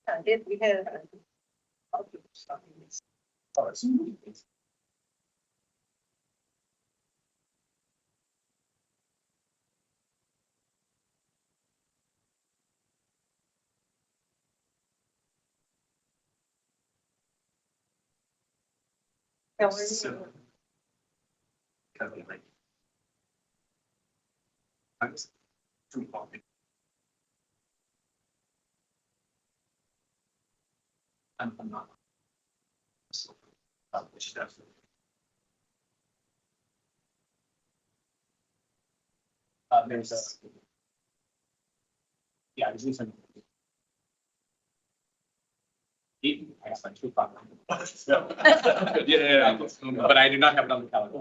I did, we had. So. Kind of like. I was too long. I'm not. So, which is definitely. There's a. Yeah, there's some. I guess like 2 o'clock. Yeah, but I do not have it on the calendar.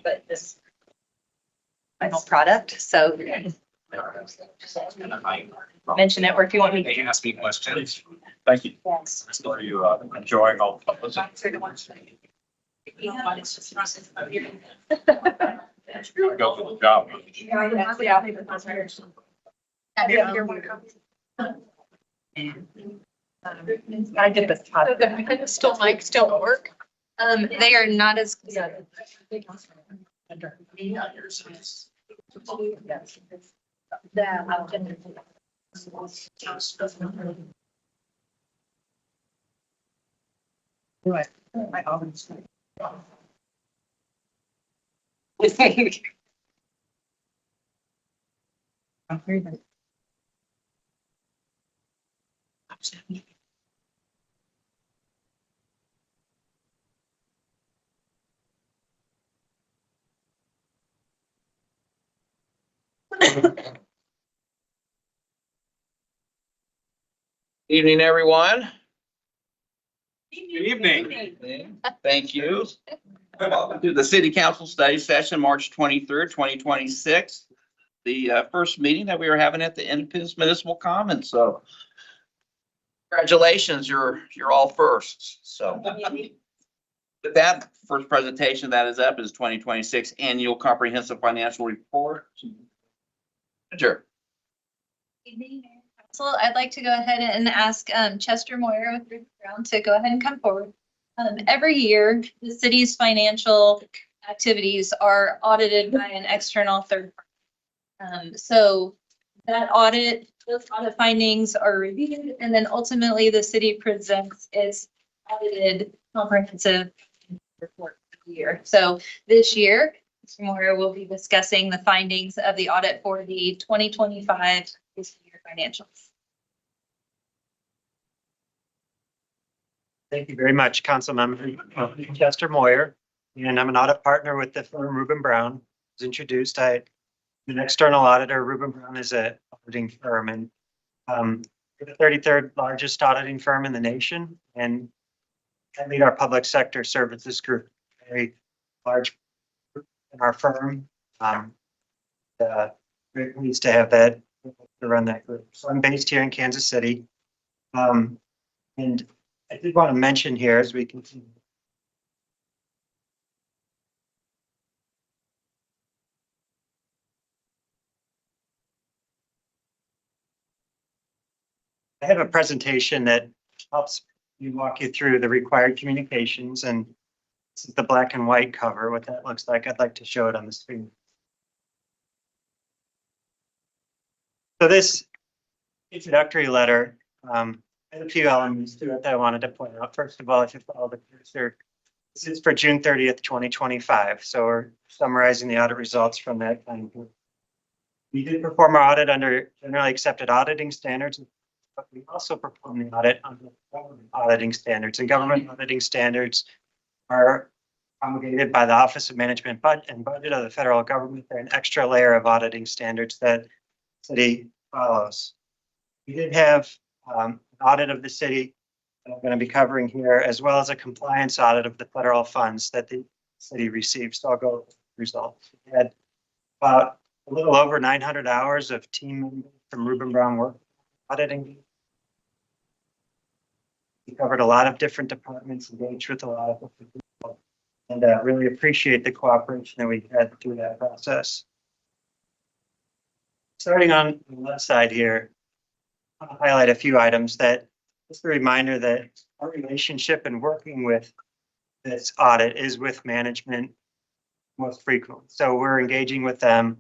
but this final product, so mention it, or if you want me They can ask me questions. Thank you. to. Are you enjoying all the publicity? Go for the job. I did this. Still mic, still work. They are not as. Evening, everyone. Good evening. Thank you. Welcome to the City Council Study Session, March 23rd, 2026. The first meeting that we were having at the Independence Municipal Commons. So congratulations, you're all firsts. So with that, first presentation that is up is 2026 Annual Comprehensive Financial Report. Sure. Evening, Mayor and Council. I'd like to go ahead and ask Chester Moyer with Ruben Brown to go ahead and come forward. Every year, the city's financial activities are audited by an external third party. So that audit, those audit findings are reviewed, and then ultimately the city presents its audited comprehensive report for the year. So this year, Mr. Moyer will be discussing the findings of the audit for the 2025 fiscal year financials. Thank you very much, Councilmember Chester Moyer, and I'm an audit partner with the firm Ruben Brown. As introduced, I'm an external auditor. Ruben Brown is an auditing firm, and we're the 33rd largest auditing firm in the nation, and I lead our public sector services group, very large group in our firm. Very pleased to have that to run that group. So I'm based here in Kansas City, and I did want to mention here as we continue. I have a presentation that helps walk you through the required communications, and this is the black and white cover, what that looks like. I'd like to show it on the screen. So this introductory letter, had a few elements to it that I wanted to point out. First of all, if you follow the cursor, this is for June 30th, 2025. So we're summarizing the audit results from that time period. We did perform our audit under generally accepted auditing standards, but we also performed the audit under government auditing standards. And government auditing standards are promulgated by the Office of Management and Budget of the federal government. They're an extra layer of auditing standards that the city follows. We did have an audit of the city that I'm going to be covering here, as well as a compliance audit of the federal funds that the city receives. So I'll go over the results. We had about a little over 900 hours of team members from Ruben Brown work auditing. We covered a lot of different departments, engaged with a lot of people, and really appreciate the cooperation that we had through that process. Starting on the left side here, I'll highlight a few items that just a reminder that our relationship and working with this audit is with management most frequently. So we're engaging with them,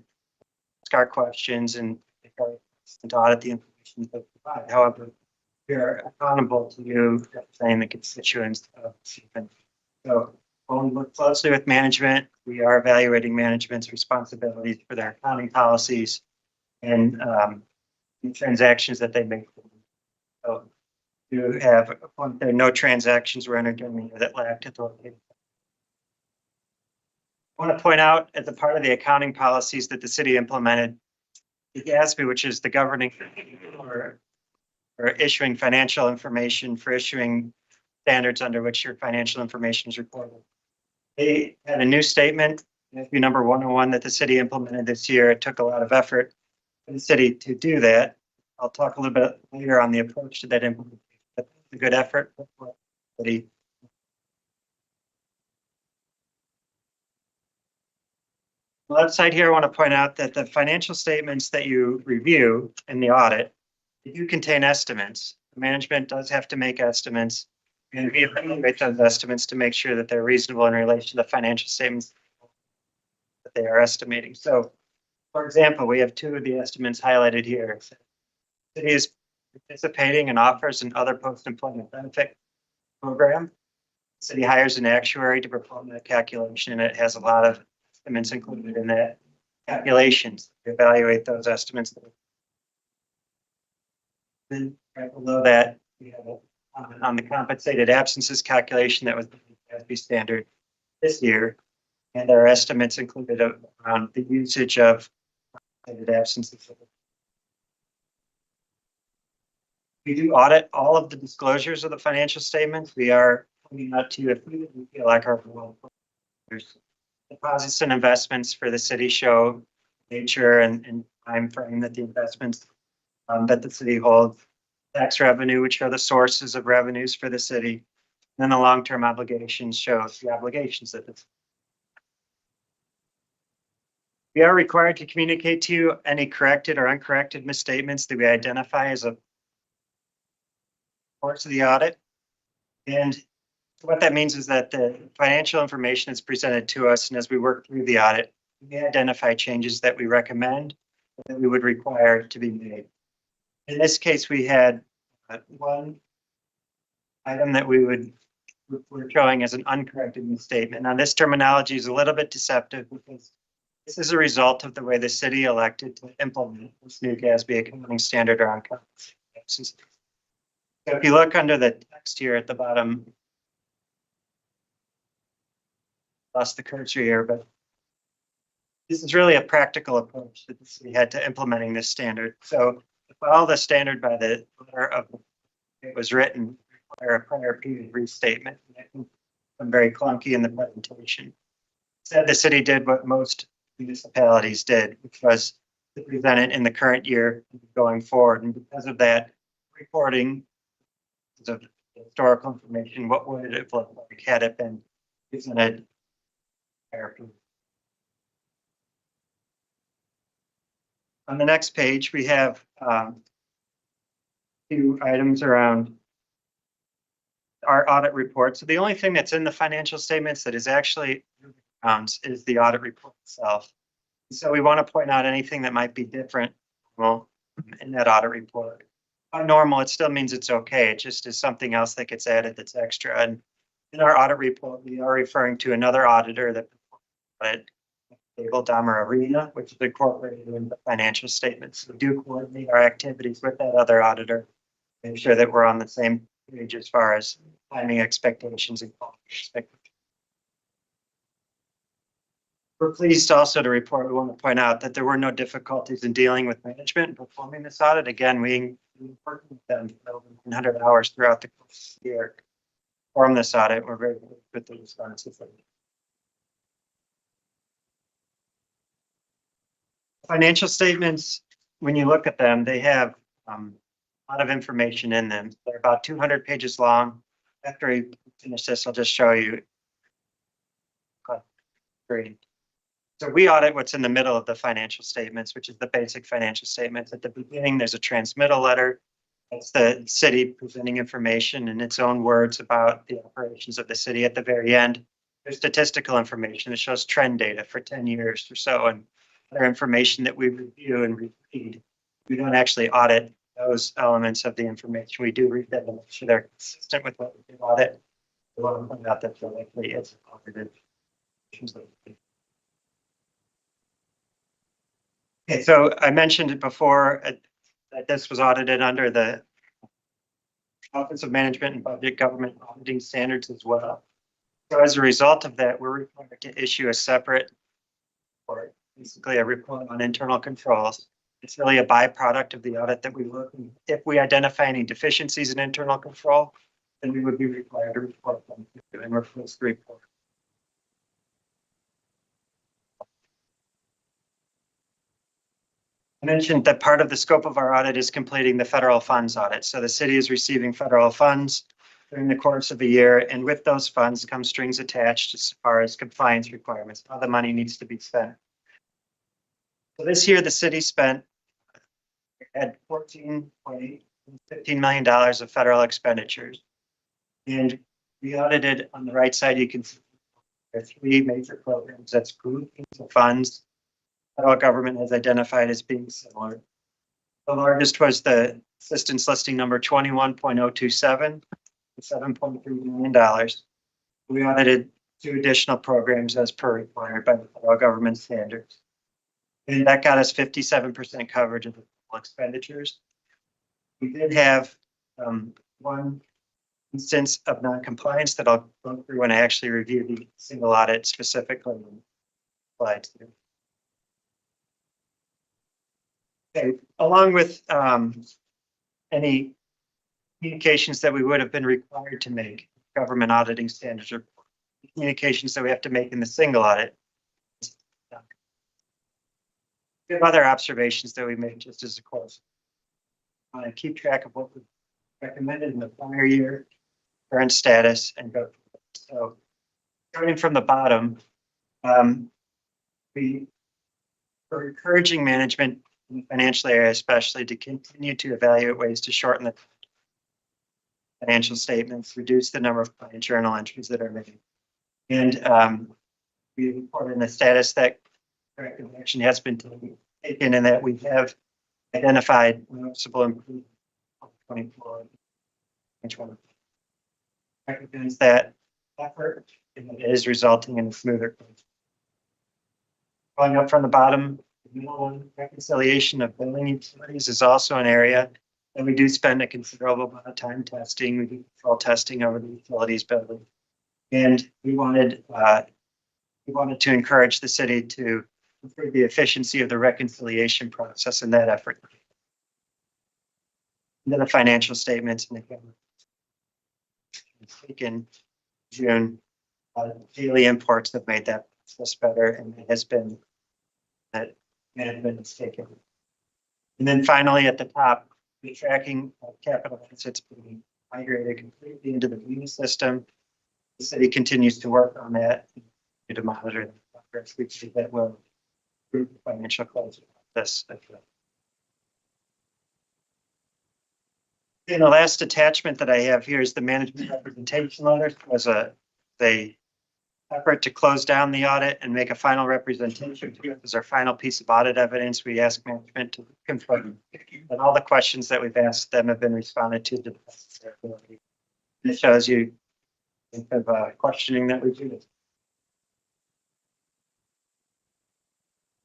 ask our questions, and to audit the information they provide. However, we are accountable to you representing the constituents of CFN. So when we work closely with management, we are evaluating management's responsibilities for their accounting policies and the transactions that they make. So you have no transactions were entered during the year that lacked authority. I want to point out as a part of the accounting policies that the city implemented, the GASB, which is the governing for issuing financial information, for issuing standards under which your financial information is reported. They had a new statement, SB number 101, that the city implemented this year. It took a lot of effort for the city to do that. I'll talk a little bit later on the approach to that implementation. But it's a good effort. City. On the left side here, I want to point out that the financial statements that you review in the audit, they do contain estimates. Management does have to make estimates, and we evaluate those estimates to make sure that they're reasonable in relation to the financial statements that they are estimating. So, for example, we have two of the estimates highlighted here. The city is participating in offers and other post-employment benefit program. The city hires an actuary to perform that calculation, and it has a lot of estimates included in that calculations. We evaluate those estimates. Then right below that, we have on the compensated absences calculation that was the SB standard this year, and our estimates included around the usage of compensated absences. We do audit all of the disclosures of the financial statements. We are pointing out to you if we feel like our deposits and investments for the city show nature and time frame that the investments that the city holds. Tax revenue, which are the sources of revenues for the city. And then the long-term obligations shows the obligations that the we are required to communicate to you any corrected or uncorrected misstatements that we identify as a course of the audit. And what that means is that the financial information is presented to us, and as we work through the audit, we identify changes that we recommend that we would require to be made. In this case, we had one item that we're showing as an uncorrected misstatement. Now, this terminology is a little bit deceptive because this is a result of the way the city elected to implement this new GASB accounting standard around compensated absences. So if you look under the text here at the bottom, lost the cursor here, but this is really a practical approach that the city had to implementing this standard. So to follow the standard by the letter of it was written, require a prior period restatement. I'm very clunky in the presentation. Said the city did what most municipalities did, which was to present it in the current year going forward. And because of that, reporting of historical information, what would it have looked like had it been presented? On the next page, we have two items around our audit report. So the only thing that's in the financial statements that is actually is the audit report itself. So we want to point out anything that might be different in that audit report. By normal, it still means it's okay. It just is something else that gets added that's extra. And in our audit report, we are referring to another auditor that audit Cable Dahmer Arena, which is incorporated in the financial statements. We do coordinate our activities with that other auditor, make sure that we're on the same page as far as timing expectations and quality expectations. We're pleased also to report, we want to point out that there were no difficulties in dealing with management and performing this audit. Again, we worked with them for over 100 hours throughout the course of the year. Perform this audit, we're very pleased with the responses. Financial statements, when you look at them, they have a lot of information in them. They're about 200 pages long. After we finish this, I'll just show you. Great. So we audit what's in the middle of the financial statements, which is the basic financial statements. At the beginning, there's a transmittal letter. That's the city presenting information in its own words about the operations of the city. At the very end, there's statistical information that shows trend data for 10 years or so, and other information that we review and read. We don't actually audit those elements of the information. We do read them to make sure they're consistent with what we do audit. We want to point out that there likely is audited. Okay, so I mentioned it before that this was audited under the Office of Management and Budget Government Auditing Standards as well. So as a result of that, we're required to issue a separate report, basically a report on internal controls. It's really a byproduct of the audit that we look. If we identify any deficiencies in internal control, then we would be required to report them, and we're supposed to report. I mentioned that part of the scope of our audit is completing the federal funds audit. So the city is receiving federal funds during the course of a year, and with those funds come strings attached as far as compliance requirements, how the money needs to be spent. So this year, the city had $15 million of federal expenditures. And we audited on the right side, you can see there are three major programs that's groupings of funds federal government has identified as being similar. The largest was the assistance listing number 21.027, $7.3 million. We audited 2 additional programs as per required by the federal government standards. And that got us 57% coverage of the total expenditures. We did have one instance of non-compliance that I'll go through when I actually review the single audit specifically in slides. Okay, along with any communications that we would have been required to make, government auditing standards or communications that we have to make in the single audit. We have other observations that we make just as a course. Keep track of what we recommended in the prior year, current status, and go. So starting from the bottom, we are encouraging management in the financial area, especially to continue to evaluate ways to shorten the financial statements, reduce the number of client journal entries that are made. And we reported in the status that corrective action has been taken and that we have identified noticeable improvement in 2024 and 2020. Recognize that effort and it is resulting in a smoother close. Going up from the bottom, the middle one, reconciliation of billing utilities is also an area that we do spend a considerable amount of time testing. We do control testing over the utilities billing. And we wanted to encourage the city to improve the efficiency of the reconciliation process in that effort. And then the financial statements and again, in June, daily imports have made that process better, and it has been that management has taken. And then finally, at the top, the tracking of capital assets being migrated completely into the Venus system. The city continues to work on that to monitor the progress. We see that will improve the financial close process. And the last attachment that I have here is the management representation letter. It was a effort to close down the audit and make a final representation. It was our final piece of audit evidence. We asked management to confirm that all the questions that we've asked them have been responded to the best of their ability. It shows you of questioning that we do.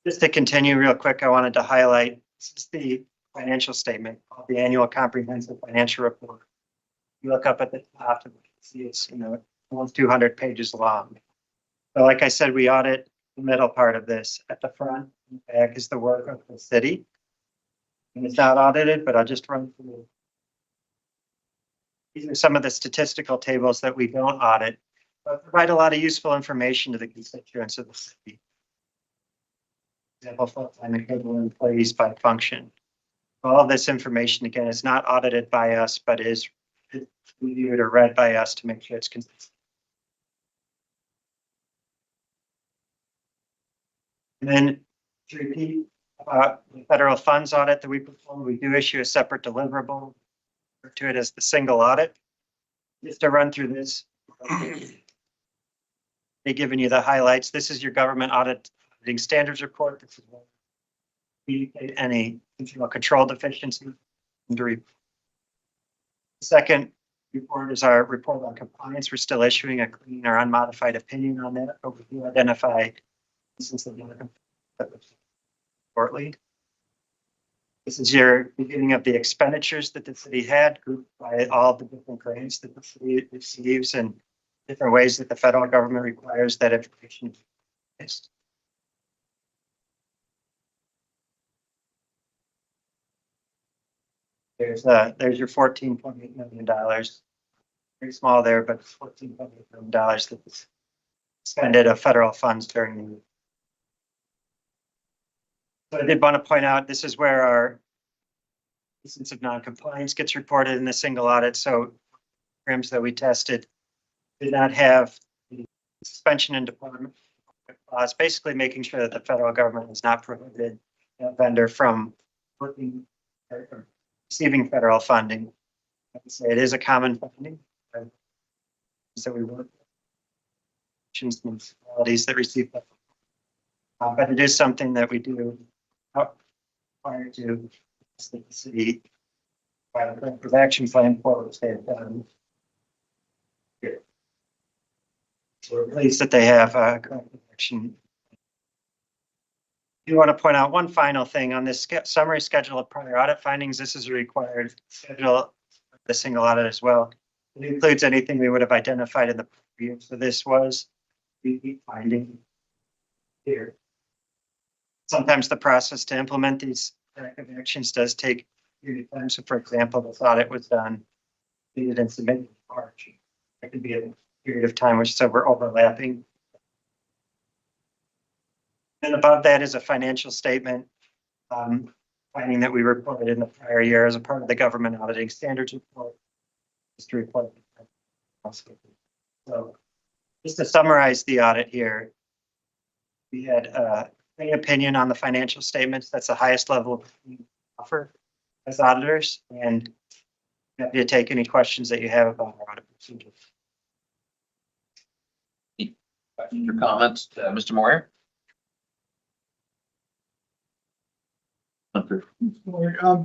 Just to continue real quick, I wanted to highlight this is the financial statement of the annual comprehensive financial report. You look up at the top and see it's almost 200 pages long. So like I said, we audit the middle part of this. At the front and back is the work of the city. And it's not audited, but I'll just run through. These are some of the statistical tables that we don't audit, but provide a lot of useful information to the constituents of the city. For example, full-time equivalent employees by function. All of this information, again, is not audited by us, but is reviewed or read by us to make sure it's consistent. And then to repeat about the federal funds audit that we perform, we do issue a separate deliverable to it as the single audit. Just to run through this, they've given you the highlights. This is your government auditing standards report. This is what communicate any control deficiency. The second report is our report on compliance. We're still issuing a clean or unmodified opinion on that, but we do identify instances of shortly. This is your beginning of the expenditures that the city had, grouped by all the different grants that the city receives and different ways that the federal government requires that information is. There's your $14.8 million. Very small there, but $14.8 million that was spent of federal funds during the year. So I did want to point out, this is where our instance of non-compliance gets reported in the single audit. So programs that we tested did not have the suspension and deployment clause, basically making sure that the federal government has not prohibited a vendor from working or receiving federal funding. Like I say, it is a common funding. So we work with municipalities that receive that. But it is something that we do prior to the city by the corrective action plan for what they have done. So we're pleased that they have a corrective action. I do want to point out one final thing on this summary schedule of prior audit findings. This is a required schedule of the single audit as well. It includes anything we would have identified in the preview. So this was the finding here. Sometimes the process to implement these corrective actions does take a period of time. So for example, this audit was done, completed and submitted in March. It could be a period of time which so we're overlapping. And above that is a financial statement finding that we reported in the prior year as a part of the government auditing standards report. Just to report. So just to summarize the audit here, we had an opinion on the financial statements. That's the highest level we offer as auditors, and happy to take any questions that you have about our audit procedures. Questions or comments, Mr. Moyer?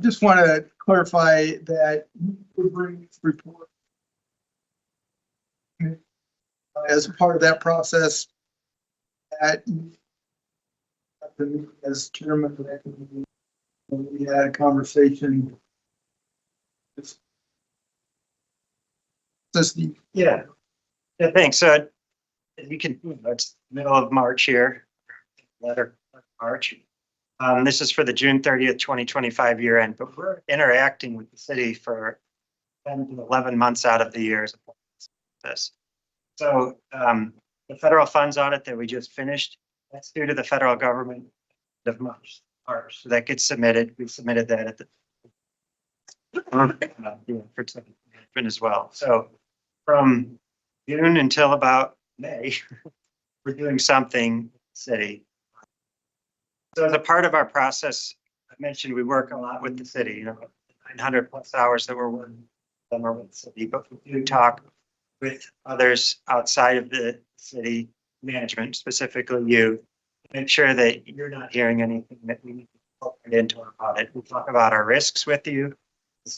Just want to clarify that we bring this report as a part of that process at as chairman of that committee. We had a conversation. Yeah, thanks. So you can, it's middle of March here, letter March. This is for the June 30th, 2025 year end, but we're interacting with the city for 10 to 11 months out of the year as a part of this. So the federal funds audit that we just finished, that's due to the federal government of March. So that gets submitted. We submitted that at the for as well. So from June until about May, we're doing something city. So as a part of our process, I mentioned we work a lot with the city, 900 plus hours that we're working with the city, but we do talk with others outside of the city management, specifically you, to make sure that you're not hearing anything that we need to incorporate into our audit. We talk about our risks with you,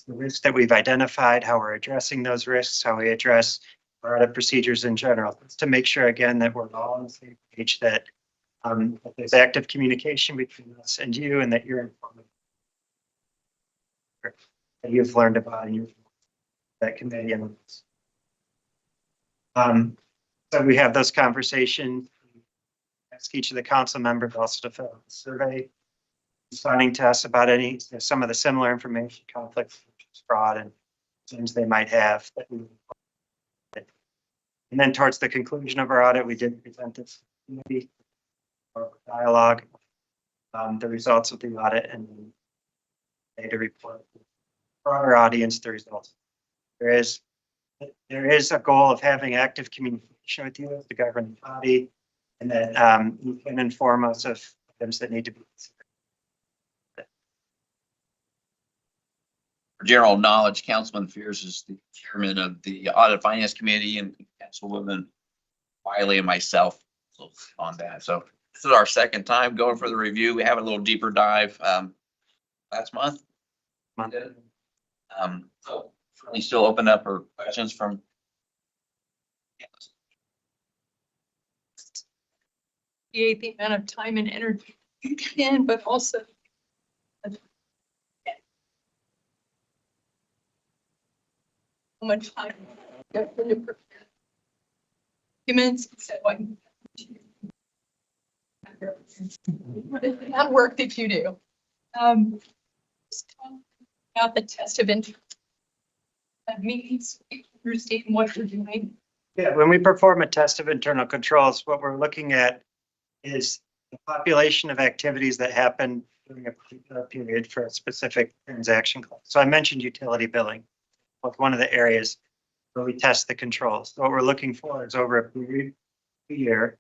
the risks that we've identified, how we're addressing those risks, how we address our audit procedures in general. It's to make sure, again, that we're all on the same page, that there's active communication between us and you, and that you're informed that you've learned about in that committee. So we have those conversations. Ask each of the council members also to fill out the survey, responding to us about some of the similar information, conflicts, fraud, and things they might have. And then towards the conclusion of our audit, we did present this committee dialogue, the results of the audit, and data report for our audience, the results. There is a goal of having active communication with you as the governing body, and that you can inform us of items that need to be considered. For general knowledge, Councilman Fears is the chairman of the Audit Finance Committee, and Councilwoman Wiley and myself on that. So this is our second time going for the review. We have a little deeper dive last month. So certainly still open up for questions from. The amount of time and energy you put in, but also how much time you have to prepare documents. So that work that you do. Just talk about the test of interest. That means understand what you're doing. Yeah, when we perform a test of internal controls, what we're looking at is the population of activities that happen during a particular period for a specific transaction. So I mentioned utility billing, like one of the areas where we test the controls. So what we're looking for is over a period, a year,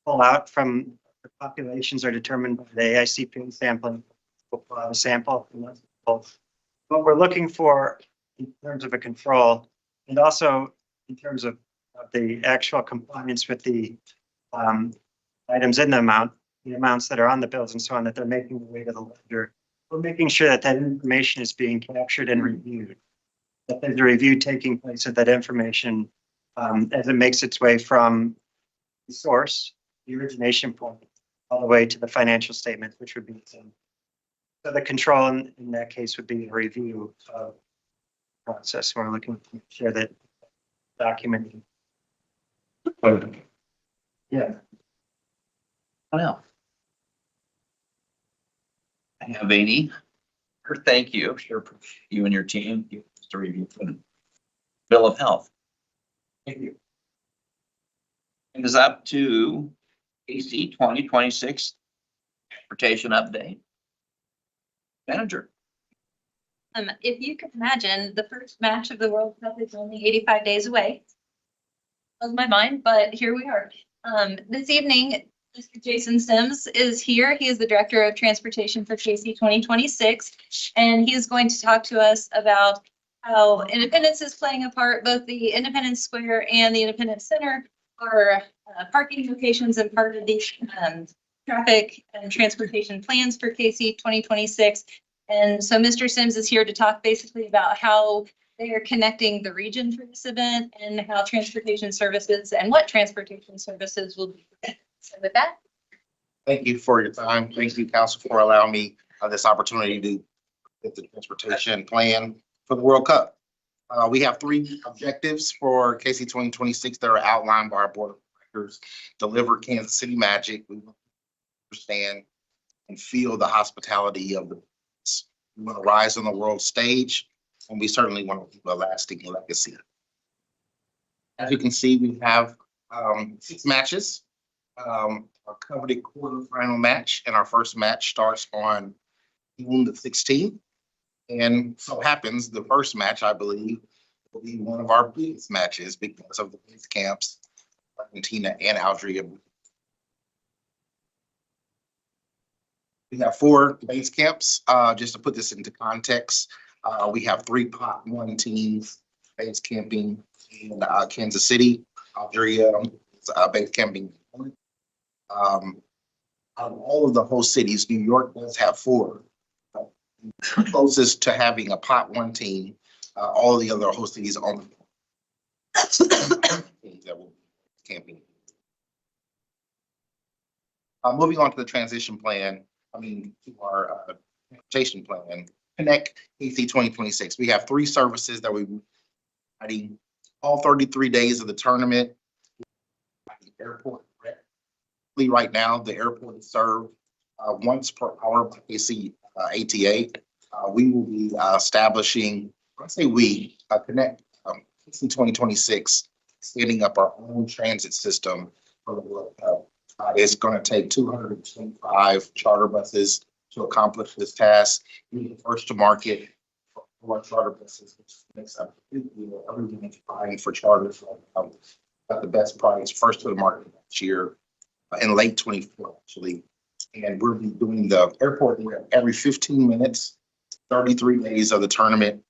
pull out from the populations are determined by the AICP sampling. We'll pull out a sample. What we're looking for in terms of a control, and also in terms of the actual compliance with the items in the amounts that are on the bills and so on, that they're making their way to the ledger. We're making sure that that information is being captured and reviewed. That there's a review taking place of that information as it makes its way from the source, the origination point, all the way to the financial statement, which would be so the control in that case would be a review of the process. We're looking to make sure that documenting. Yeah. Well. I have Amy. Thank you. Sure, you and your team, to review the bill of health. Thank you. It is up to AC 2026 transportation update. Manager. If you can imagine, the first match of the World Cup is only 85 days away. Blows my mind, but here we are. This evening, Mr. Jason Sims is here. He is the Director of Transportation for KC 2026, and he is going to talk to us about how Independence is playing a part. Both the Independence Square and the Independence Center are parking locations and part of the traffic and transportation plans for KC 2026. And so Mr. Sims is here to talk basically about how they are connecting the region for this event and how transportation services and what transportation services will be. So with that. Thank you for your time. Thank you, council, for allowing me this opportunity to get the transportation plan for the World Cup. We have 3 objectives for KC 2026 that are outlined by our board of directors. Deliver Kansas City magic. We want to understand and feel the hospitality of the. We want to rise on the world stage, and we certainly want to leave a lasting legacy. As you can see, we have 6 matches. Our coveted quarterfinal match, and our first match starts on June the 16th. And so happens the first match, I believe, will be one of our biggest matches because of the base camps, Argentina and Algeria. We have 4 base camps. Just to put this into context, we have 3 Pot 1 teams base camping in Kansas City, Algeria, base camping. Out of all of the host cities, New York does have 4. Closest to having a Pot 1 team, all of the other host cities on teams that will be camping. Moving on to the transition plan. To our transportation plan, Connect KC 2026. We have 3 services that we providing all 33 days of the tournament. The airport right now, the airport is served once per hour by KC ATA. We will be establishing, I say we, Connect KC 2026, setting up our own transit system for the World Cup. It's going to take 225 charter buses to accomplish this task. We're the first to market for our charter buses, which makes up everyone is buying for charters. Got the best price, first to the market next year in late 24, actually. And we'll be doing the airport every 15 minutes, 33 days of the tournament,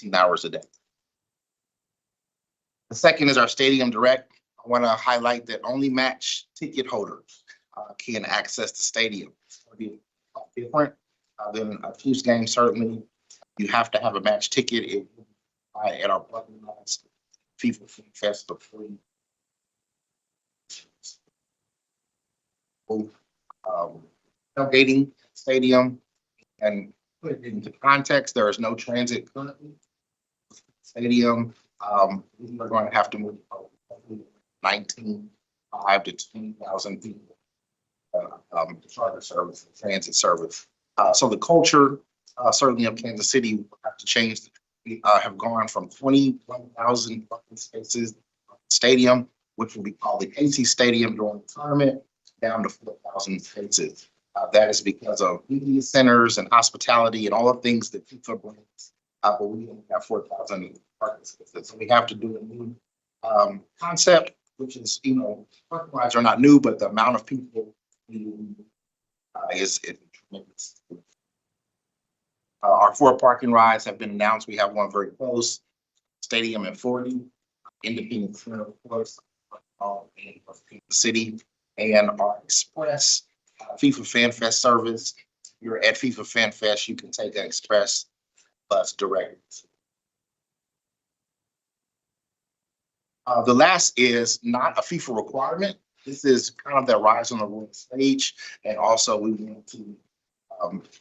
15 hours a day. The second is our Stadium Direct. I want to highlight that only match ticket holders can access the stadium. It's going to be different than a Chiefs game. Certainly, you have to have a match ticket. It will be at our FIFA Fest before tailgating stadium. And put it into context, there is no transit currently. Stadium, we are going to have to move 19,500 to 20,000 people. Charter service, transit service. So the culture certainly of Kansas City will have to change. We have gone from 21,000 spaces stadium, which will be called the KC Stadium during the tournament, down to 4,000 spaces. That is because of media centers and hospitality and all the things that FIFA brings. But we only have 4,000 parking spaces. So we have to do a new concept, which is, parking lots are not new, but the amount of people is tremendous. Our 4 parking rides have been announced. We have one very close, Stadium and 40, Independence Center, of course, in the city, and our express FIFA Fan Fest service. If you're at FIFA Fan Fest, you can take an express bus direct. The last is not a FIFA requirement. This is kind of the rise on the world stage, and also we want to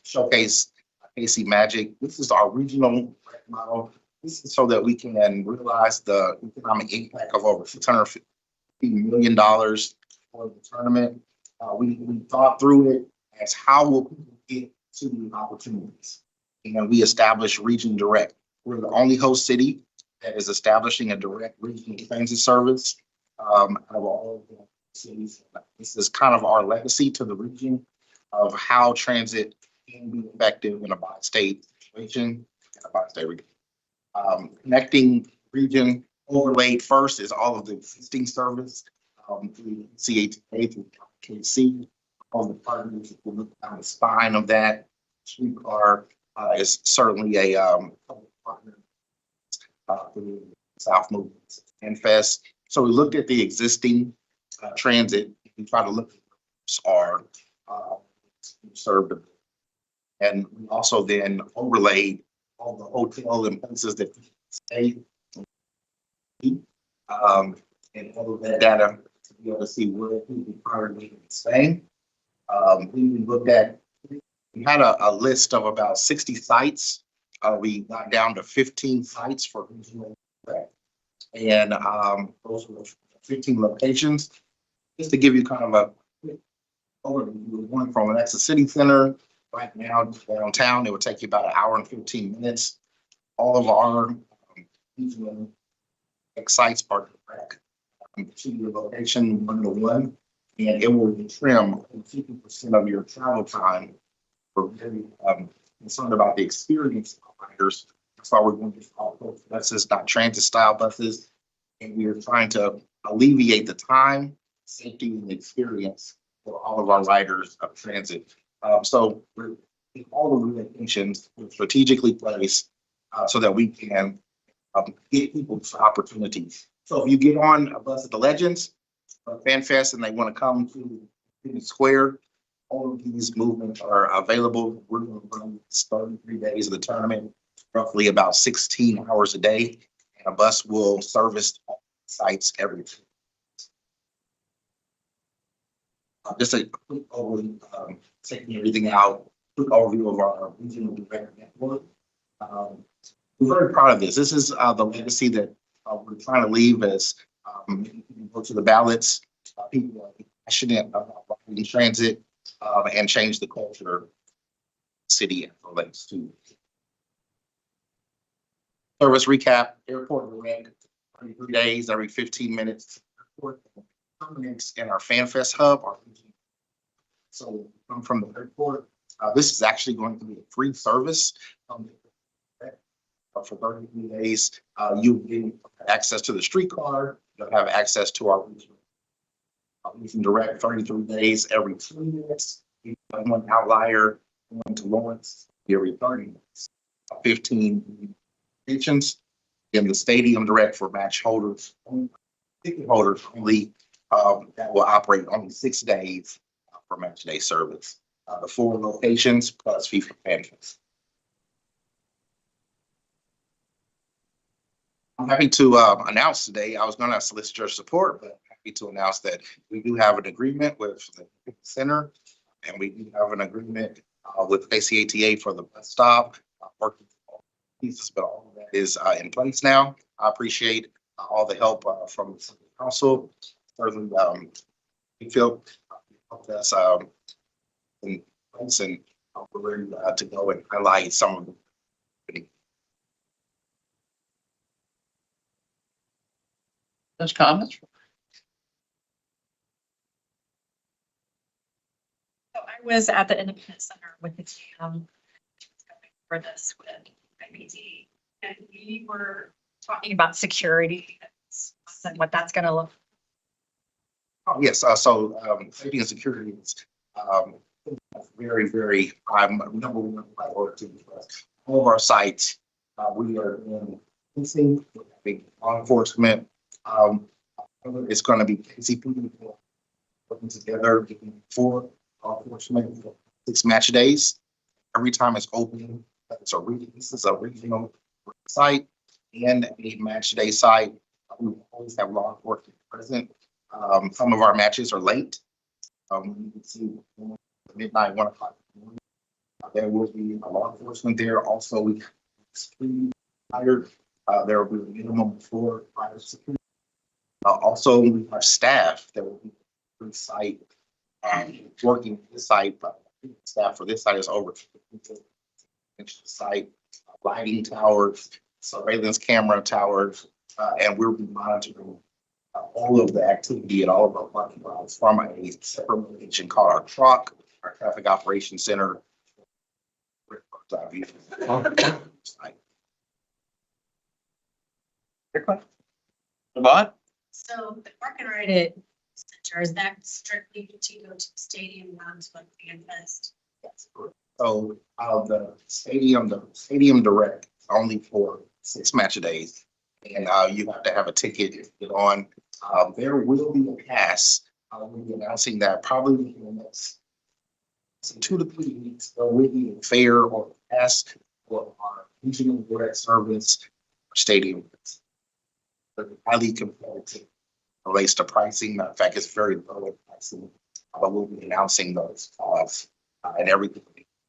showcase KC Magic. This is our regional model. This is so that we can realize the economic impact of over $650 million for the tournament. We thought through it as how will people get to the opportunities. And we established Region Direct. We're the only host city that is establishing a direct regional transit service out of all of the cities. This is kind of our legacy to the region of how transit can be effective in a bi-state situation, a bi-state region. Connecting region overlaid first is all of the existing service through CHA, through KC, all the partners that will look down the spine of that. Streetcar is certainly a public partner through South Movement and Fest. So we looked at the existing transit and try to look at our served. And we also then overlaid all the hotel and places that stay. And all of that data to be able to see where people currently staying. We looked at, we had a list of about 60 sites. We got down to 15 sites for regional. And those were 15 locations. Just to give you kind of a quick overview, we're going from an Nexus City Center right now downtown. It would take you about an hour and 15 minutes. All of our regional sites are direct to your location 1-to-1, and it will trim 50% of your travel time. We're very concerned about the experience of riders. That's why we're going to call buses, not transit style buses. And we are trying to alleviate the time, safety, and experience for all of our riders of transit. So we're in all of the locations strategically placed so that we can get people opportunities. So if you get on a bus at the Legends, Fan Fest, and they want to come to the Square, all of these movements are available. We're going to run 33 days of the tournament, roughly about 16 hours a day. And a bus will service all sites every 2 days. Just a quick overview, taking everything out, quick overview of our regional direct network. We're very proud of this. This is the legacy that we're trying to leave as you go to the ballots. People are passionate about riding transit and change the culture of the city relates to. Service recap, airport direct, 33 days, every 15 minutes. Terminus in our Fan Fest hub. So come from the airport. This is actually going to be a free service. For 33 days, you'll get access to the streetcar. You'll have access to our region direct 33 days every 2 minutes. One outlier going to Lawrence every 30 minutes. 15 stations in the stadium direct for match holders, ticket holders only. That will operate only 6 days for match day service. The 4 locations plus FIFA Fan Fest. I'm happy to announce today, I was going to solicit your support, but happy to announce that we do have an agreement with the center, and we do have an agreement with ACATA for the bus stop. Working pieces, but all of that is in place now. I appreciate all the help from the city council. Certainly, we feel helped us in place, and we're ready to go and highlight some of the. Those comments? So I was at the Independence Center with the team for this with IPD. And we were talking about security and what that's gonna look. Yes, safety and security is, very, very, number one priority for us. All of our sites, we are in policing, law enforcement. It's gonna be KCP working together for law enforcement, 6 match days. Every time it's open, this is a regional site and a match day site. We always have law enforcement present. Some of our matches are late. You can see midnight, 1 o'clock. There will be a law enforcement there. Also, we hired. There will be a minimum 4 private security. Also, we have staff that will be on site, working this site. But staff for this site is over the site, lighting towers, surveillance camera towers, and we'll be monitoring all of the activity at all of our parking lots from a separate location called our truck, our traffic operations center. What? So the park and ride at Center, is that strictly to go to the stadium, not to like Fan Fest? So, the stadium direct is only for 6 match days. And, you have to have a ticket to get on. There will be a pass. We'll be announcing that probably within the next 2 to 3 weeks. There will be a fair or pass for our regional direct service stadium. But highly competitive relates to pricing. In fact, it's very low in pricing. But we'll be announcing those and everything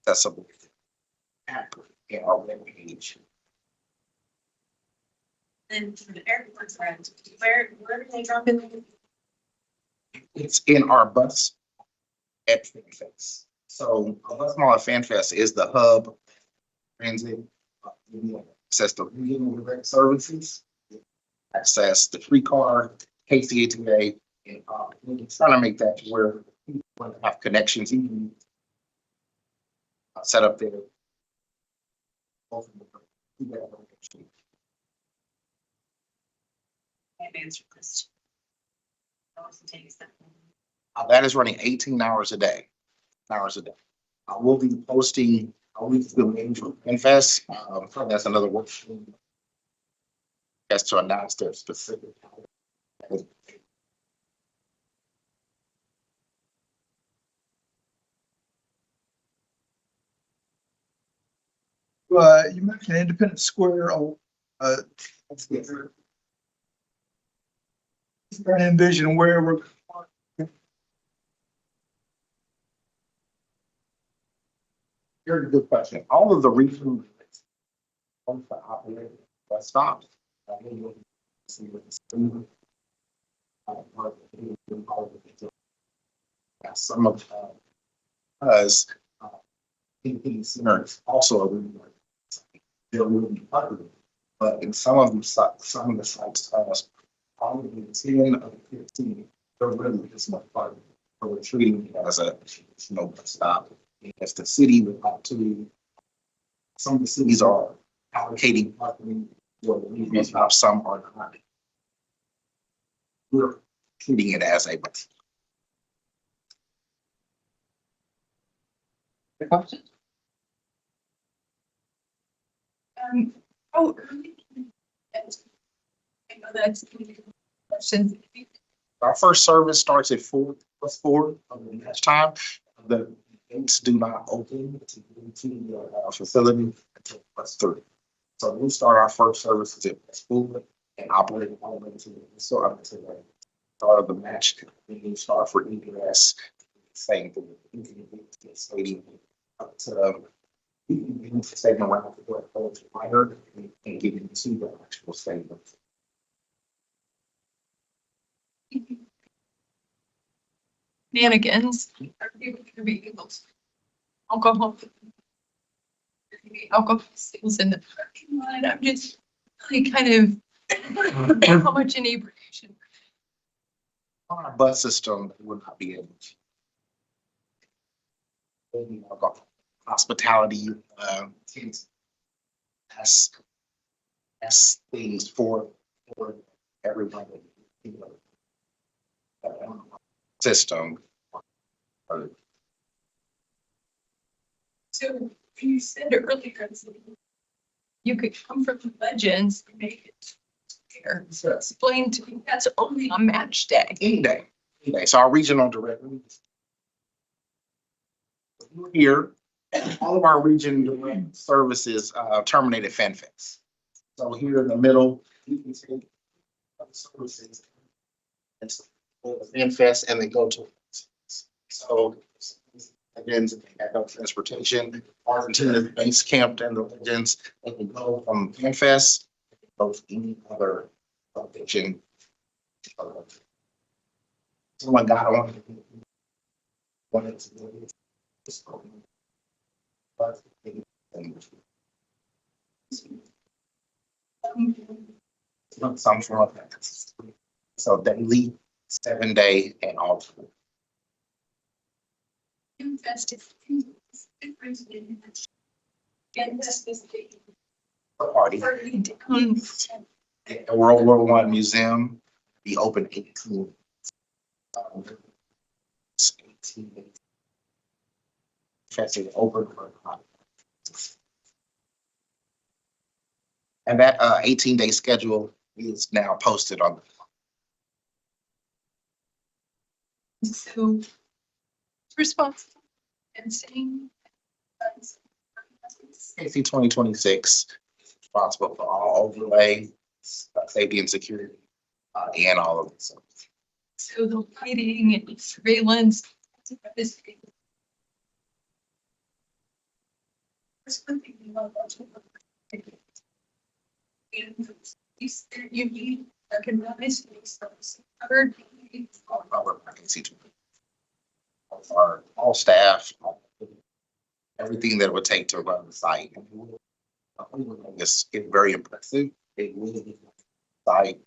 accessible in our web page. Then for the airports, right, where do they drop in? It's in our bus at FanFest. So a bus mall at FanFest is the hub transit. Access to regional direct services, access the free car, KCATA, and we're trying to make that to where people want to have connections, even set up there. I've answered this. That is running 18 hours a day. We'll be posting a week the range for FanFest. That's another work stream. That's to announce their specific. You mentioned Independence Square. Trying to envision where we're. Very good question. All of the regional operate bus stops. Some of us Independence Center is also a really there will be other, but in some of the sites, probably 10 of the 15, they're really just not part of it. So we're treating it as a bus stop. As the city would have to, some of the cities are allocating parking for the bus stop, some are not. We're treating it as a bus. Questions? I know that's questions. Our first service starts at 4:4 of the match time. The gates do not open to the facility until +3. So we'll start our first services at +4 and operate all the way to the start of the match. We start for egress, same thing. Stadium up to stadium around the wider and get into the actual stadium. Shenanigans. Are people gonna be able to alcohol? Alcohol sales in the parking lot. I'm just really kind of how much inebriation. On our bus system, would not be able to. hospitality, things. That's things for everybody. System. So you said earlier, you could come from the legends and make it here. So explain to me, that's only on match day. Any day, any day. So our regional director. Here, all of our region direct services terminated FanFest. So here in the middle, you can take services. It's FanFest and they go to. So again, they have no transportation, Argentina base camped and the legends, they can go from FanFest, go to any other location. Someone got on. Wanted to go. Some form of that. So daily, 7-day and all. Invest Party. The World War I Museum be open 18. Fancy over. And that 18-day schedule is now posted on. So responsible and saying. AC 2026 responsible for all overlay, safety and security, and all of this. So the lighting and surveillance. This. You need recognized. Covered. Our all staff, everything that it would take to run the site. It's very impressive. It really site.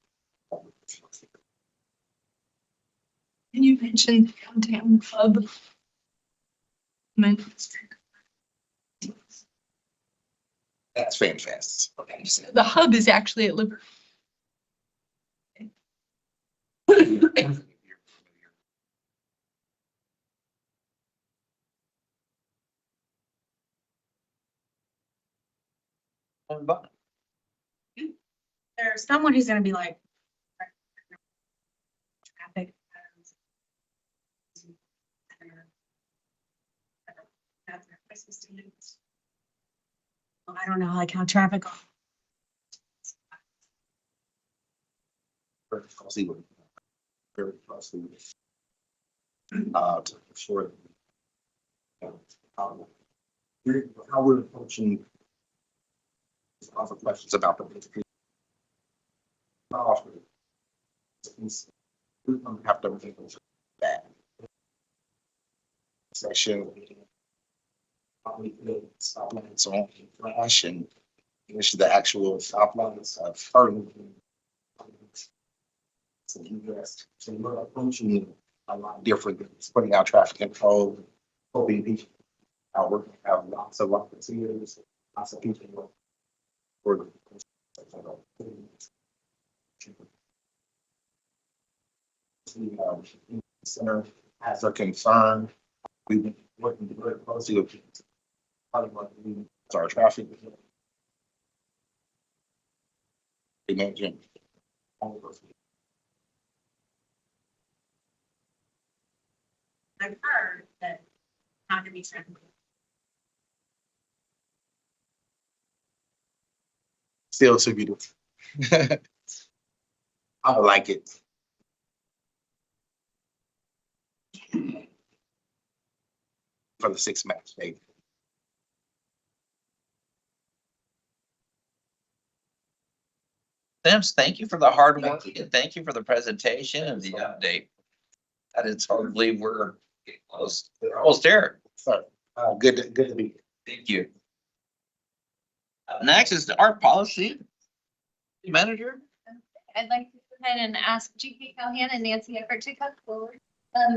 And you mentioned downtown hub. That's FanFest. Okay, so the hub is actually at Liberty. There's someone who's gonna be like. Traffic. I don't know, like how traffic. Very costly. Very costly. To ensure. How we're approaching. Lots of questions about the. We don't have to think of that. Section. Stoplights on flash and finish the actual stoplights starting. So we're approaching a lot different than just putting out traffic control, hoping people have lots of volunteers, lots of people. For the center has a concern. We've been working very closely with our traffic. Imagine. I've heard that not to be traffic. Still to be done. I would like it. For the 6th match day. Sims, thank you for the hard work and thank you for the presentation and the update. That is hard to believe we're getting close. Almost there. So, good to be here. Thank you. Next is the art policy manager. I'd like to go ahead and ask GP Callahan and Nancy Everett to come forward.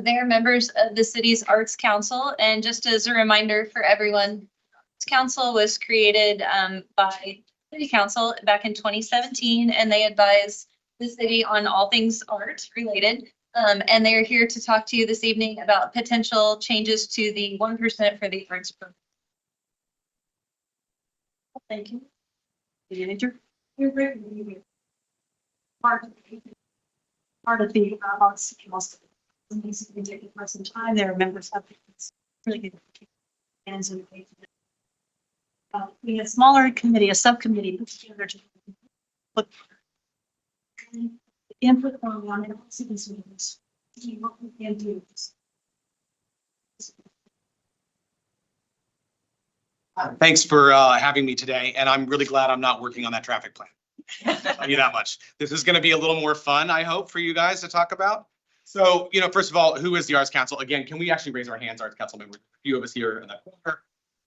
They're members of the city's Arts Council, and just as a reminder for everyone, Arts Council was created by City Council back in 2017, and they advise the city on all things art related. And they're here to talk to you this evening about potential changes to the 1% for the arts program. Thank you. Manager. Part of the arts council needs to be taking for some time. There are members of it. It's really good. And so we had a smaller committee, a subcommittee put together to look input from one and citizens meetings. See what we can do. Thanks for having me today, and I'm really glad I'm not working on that traffic plan. I'll tell you that much. This is going to be a little more fun, I hope, for you guys to talk about. So, first of all, who is the Arts Council? Again, can we actually raise our hands, Arts Council members? A few of us here in the corner.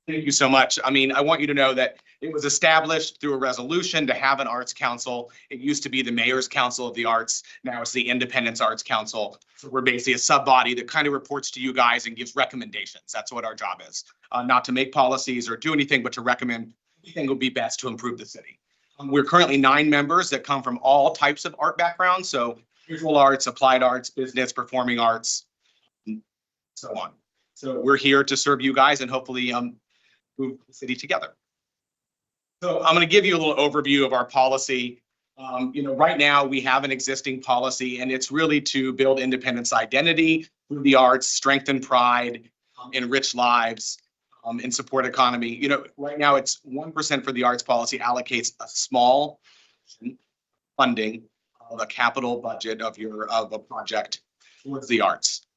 Thank you so much. I mean, I want you to know that it was established through a resolution to have an Arts Council. It used to be the Mayor's Council of the Arts. Now it's the Independence Arts Council. So we're basically a sub-body that kind of reports to you guys and gives recommendations. That's what our job is. Not to make policies or do anything, but to recommend anything would be best to improve the city. We're currently 9 members that come from all types of art backgrounds. So visual arts, applied arts, business, performing arts, and so on. So we're here to serve you guys and hopefully move the city together. So I'm going to give you a little overview of our policy. Right now we have an existing policy, and it's really to build Independence identity through the arts, strengthen pride, enrich lives, and support economy. Right now it's 1% for the arts policy allocates a small funding of a capital budget of a project towards the arts.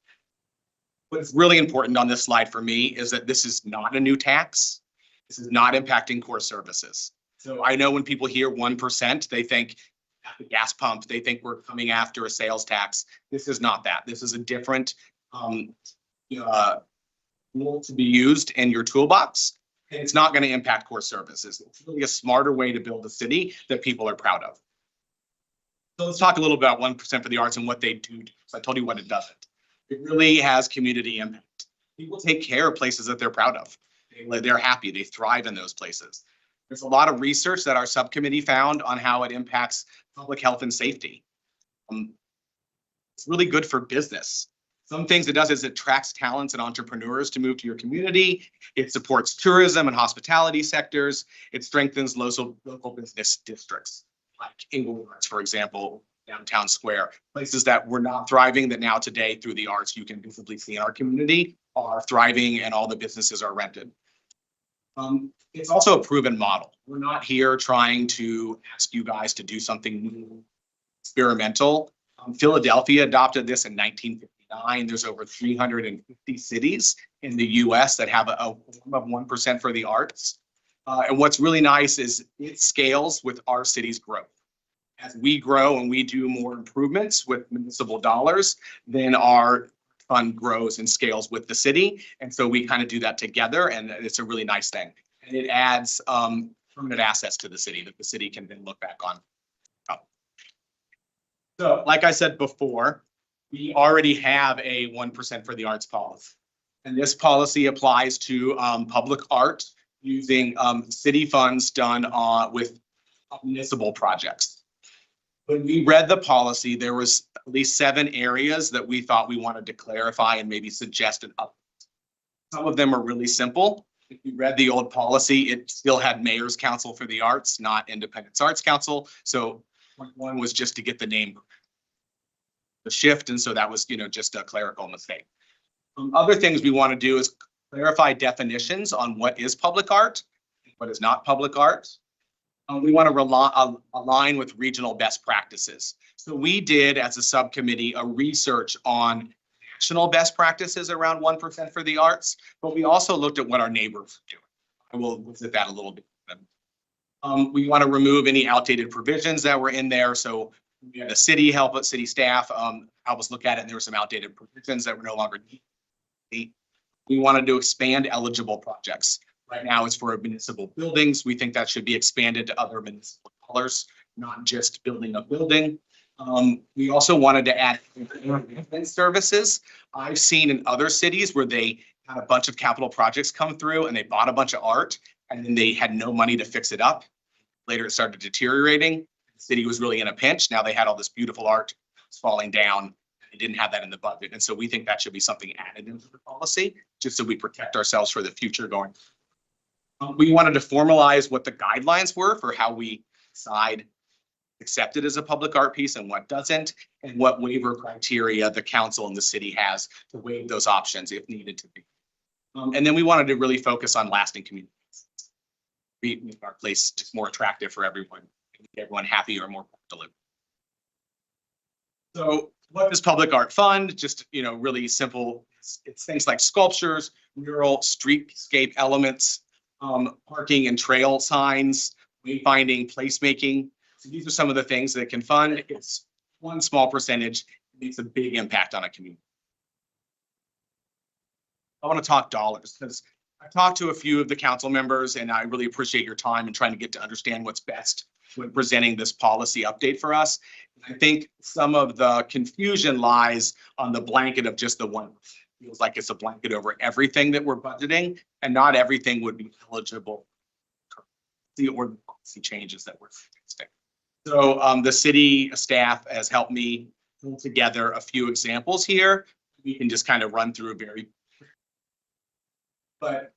What's really important on this slide for me is that this is not a new tax. This is not impacting core services. So I know when people hear 1%, they think at the gas pump, they think we're coming after a sales tax. This is not that. This is a different tool to be used in your toolbox. And it's not going to impact core services. It's really a smarter way to build a city that people are proud of. So let's talk a little about 1% for the arts and what they do. So I told you what it doesn't. It really has community impact. People take care of places that they're proud of. They're happy, they thrive in those places. There's a lot of research that our subcommittee found on how it impacts public health and safety. It's really good for business. Some things it does is it attracts talents and entrepreneurs to move to your community. It supports tourism and hospitality sectors. It strengthens local business districts, like Inglewood Arts, for example, downtown square. Places that were not thriving that now today through the arts you can visibly see in our community are thriving and all the businesses are rented. It's also a proven model. We're not here trying to ask you guys to do something new, experimental. Philadelphia adopted this in 1959. There's over 350 cities in the US that have a 1% for the arts. And what's really nice is it scales with our city's growth. As we grow and we do more improvements with municipal dollars, then our fund grows and scales with the city. And so we kind of do that together, and it's a really nice thing. And it adds permanent assets to the city that the city can then look back on. So like I said before, we already have a 1% for the arts policy. And this policy applies to public art using city funds done with municipal projects. When we read the policy, there was at least 7 areas that we thought we wanted to clarify and maybe suggest an update. Some of them are really simple. If you read the old policy, it still had Mayor's Council for the Arts, not Independence Arts Council. So one was just to get the name, the shift. And so that was, just a clerical mistake. Other things we want to do is clarify definitions on what is public art, what is not public art. We want to align with regional best practices. So we did, as a subcommittee, a research on national best practices around 1% for the arts, but we also looked at what our neighbors are doing. I will visit that a little bit. We want to remove any outdated provisions that were in there. So we had the city city staff help us look at it, and there were some outdated provisions that were no longer needed. We wanted to expand eligible projects. Right now it's for municipal buildings. We think that should be expanded to other municipal dollars, not just building a building. We also wanted to add entertainment services. I've seen in other cities where they had a bunch of capital projects come through and they bought a bunch of art and then they had no money to fix it up. Later, it started deteriorating. The city was really in a pinch. Now they had all this beautiful art falling down. They didn't have that in the budget. And so we think that should be something added into the policy, just so we protect ourselves for the future going. We wanted to formalize what the guidelines were for how we decide accepted as a public art piece and what doesn't, and what waiver criteria the council and the city has to waive those options if needed to be. And then we wanted to really focus on lasting communities. Make our place just more attractive for everyone, make everyone happy or more to live. So what does public art fund? Just, really simple. It's things like sculptures, mural, streetscape elements, parking and trail signs, wayfinding, placemaking. So these are some of the things that can fund. It's one small percentage, it makes a big impact on a community. I want to talk dollars because I talked to a few of the council members and I really appreciate your time and trying to get to understand what's best when presenting this policy update for us. I think some of the confusion lies on the blanket of just the one. Feels like it's a blanket over everything that we're budgeting, and not everything would be eligible or the policy changes that we're suggesting. So the city staff has helped me pull together a few examples here. We can just kind of run through but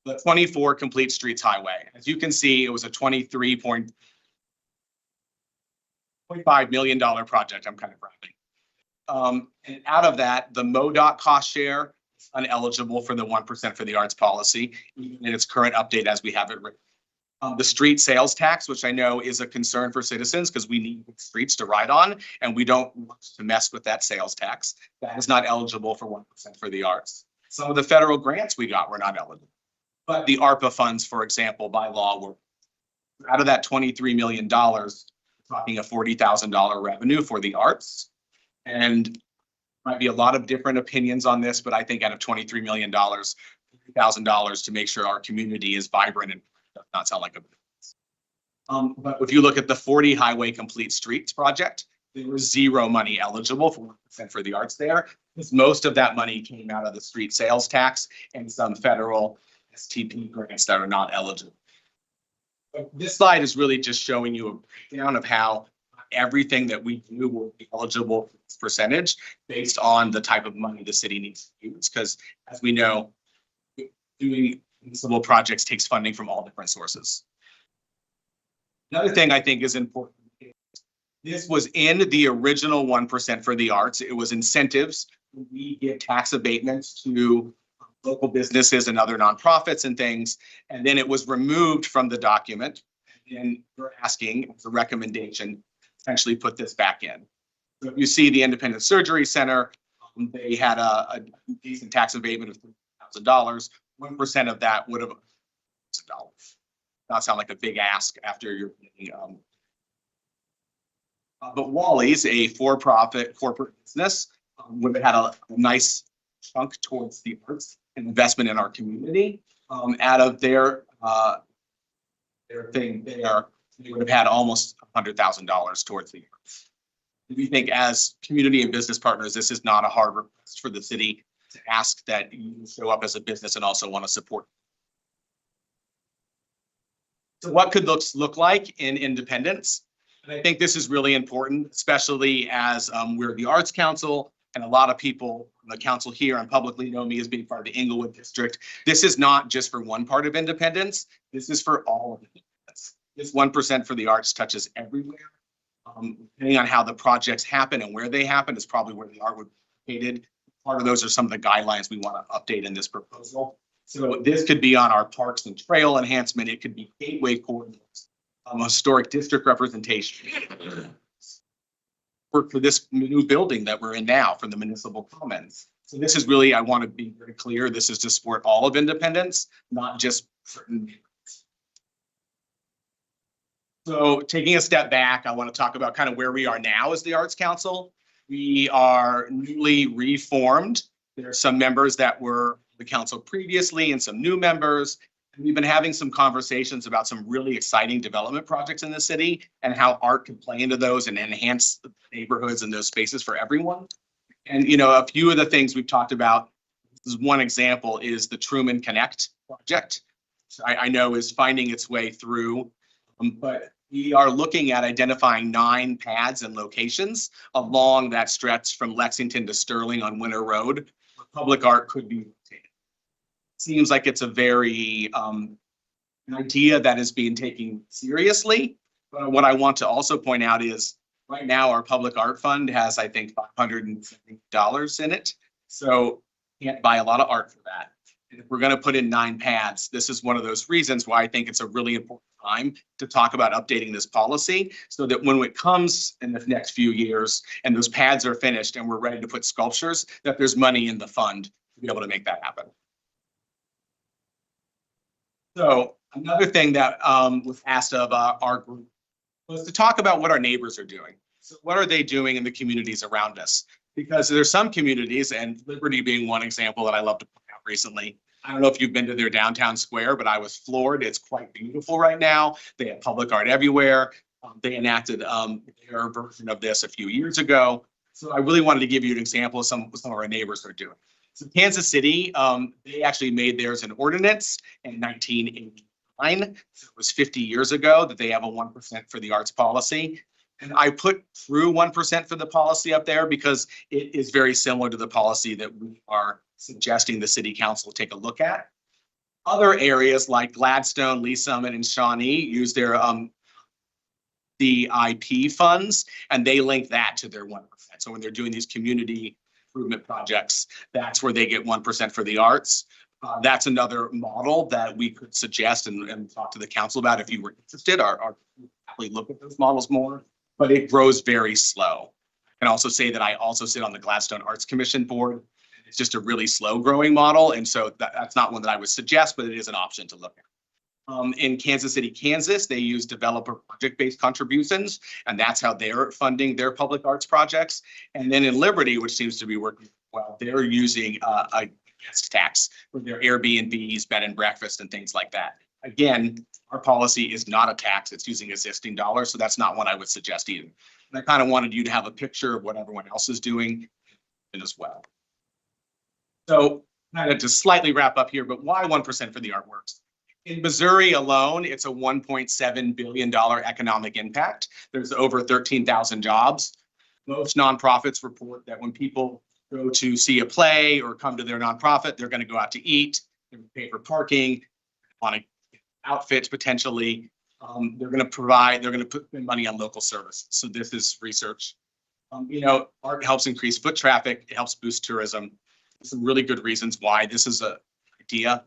the 24 Complete Streets Highway, as you can see, it was a $23.5 million project. I'm kind of rounding. And out of that, the MoDOT cost share is uneligible for the 1% for the arts policy, even in its current update as we have it written. The street sales tax, which I know is a concern for citizens because we need streets to ride on and we don't want to mess with that sales tax. That is not eligible for 1% for the arts. Some of the federal grants we got were not eligible. But the ARPA funds, for example, by law, were out of that $23 million, talking a $40,000 revenue for the arts. And might be a lot of different opinions on this, but I think out of $23 million, $40,000 to make sure our community is vibrant and does not sound like a business. But if you look at the 40 Highway Complete Streets project, there was zero money eligible for 1% for the arts there, because most of that money came out of the street sales tax and some federal STP grants that are not eligible. But this slide is really just showing you a breakdown of how everything that we do will be eligible for this percentage based on the type of money the city needs to use. Because as we know, doing municipal projects takes funding from all different sources. Another thing I think is important. This was in the original 1% for the arts. It was incentives. We give tax abatements to local businesses and other nonprofits and things. And then it was removed from the document. And we're asking as a recommendation, essentially put this back in. So if you see the Independent Surgery Center, they had a decent tax abatement of $3,000. 1% of that would have $1,000. Not sound like a big ask after you're getting, but Wally's, a for-profit corporate business, would have had a nice chunk towards the arts and investment in our community. Out of their thing there, they would have had almost $100,000 towards the arts. We think as community and business partners, this is not a hard request for the city to ask that you show up as a business and also want to support. So what could looks look like in independence? And I think this is really important, especially as we're the Arts Council and a lot of people on the council here and publicly know me as being part of the Englewood District. This is not just for one part of Independence. This is for all of Independence. This 1% for the arts touches everywhere. Depending on how the projects happen and where they happen is probably where the art would be located. Part of those are some of the guidelines we want to update in this proposal. So this could be on our parks and trail enhancement. It could be gateway corridors, historic district representation. For this new building that we're in now for the municipal commons. So this is really, I want to be very clear, this is to support all of Independence, not just certain. So taking a step back, I want to talk about kind of where we are now as the Arts Council. We are newly reformed. There are some members that were the council previously and some new members. We've been having some conversations about some really exciting development projects in the city and how art can play into those and enhance the neighborhoods and those spaces for everyone. And, you know, a few of the things we've talked about, this is one example, is the Truman Connect project. I know is finding its way through, but we are looking at identifying 9 pads and locations along that stretch from Lexington to Sterling on Winter Road. Where public art could be located. Seems like it's a very an idea that is being taken seriously. But what I want to also point out is right now our public art fund has, I think, $570 in it. So can't buy a lot of art for that. And if we're going to put in 9 pads, this is one of those reasons why I think it's a really important time to talk about updating this policy so that when it comes in the next few years and those pads are finished and we're ready to put sculptures, that there's money in the fund to be able to make that happen. So another thing that was asked of our group was to talk about what our neighbors are doing. So what are they doing in the communities around us? Because there's some communities, and Liberty being one example that I love to point out recently. I don't know if you've been to their downtown square, but I was floored. It's quite beautiful right now. They have public art everywhere. They enacted their version of this a few years ago. So I really wanted to give you an example of some of our neighbors are doing. So Kansas City, they actually made theirs an ordinance in 1989. So it was 50 years ago that they have a 1% for the arts policy. And I put through 1% for the policy up there because it is very similar to the policy that we are suggesting the city council take a look at. Other areas like Gladstone, Lee Summit, and Shawnee use their CIP funds, and they link that to their 1%. So when they're doing these community improvement projects, that's where they get 1% for the arts. That's another model that we could suggest and talk to the council about if you were interested, or probably look at those models more. But it grows very slow. I can also say that I also sit on the Gladstone Arts Commission board. It's just a really slow growing model. And so that's not one that I would suggest, but it is an option to look at. In Kansas City, Kansas, they use developer project-based contributions, and that's how they're funding their public arts projects. And then in Liberty, which seems to be working well, they're using a guest tax for their Airbnbs, bed and breakfast, and things like that. Again, our policy is not a tax, it's using existing dollars, so that's not one I would suggest either. And I kind of wanted you to have a picture of what everyone else is doing as well. So kind of to slightly wrap up here, but why 1% for the artworks? In Missouri alone, it's a $1.7 billion economic impact. There's over 13,000 jobs. Most nonprofits report that when people go to see a play or come to their nonprofit, they're going to go out to eat, they're going to pay for parking, want to outfits potentially. They're going to put money on local services. So this is research. You know, art helps increase foot traffic. It helps boost tourism. Some really good reasons why this is an idea.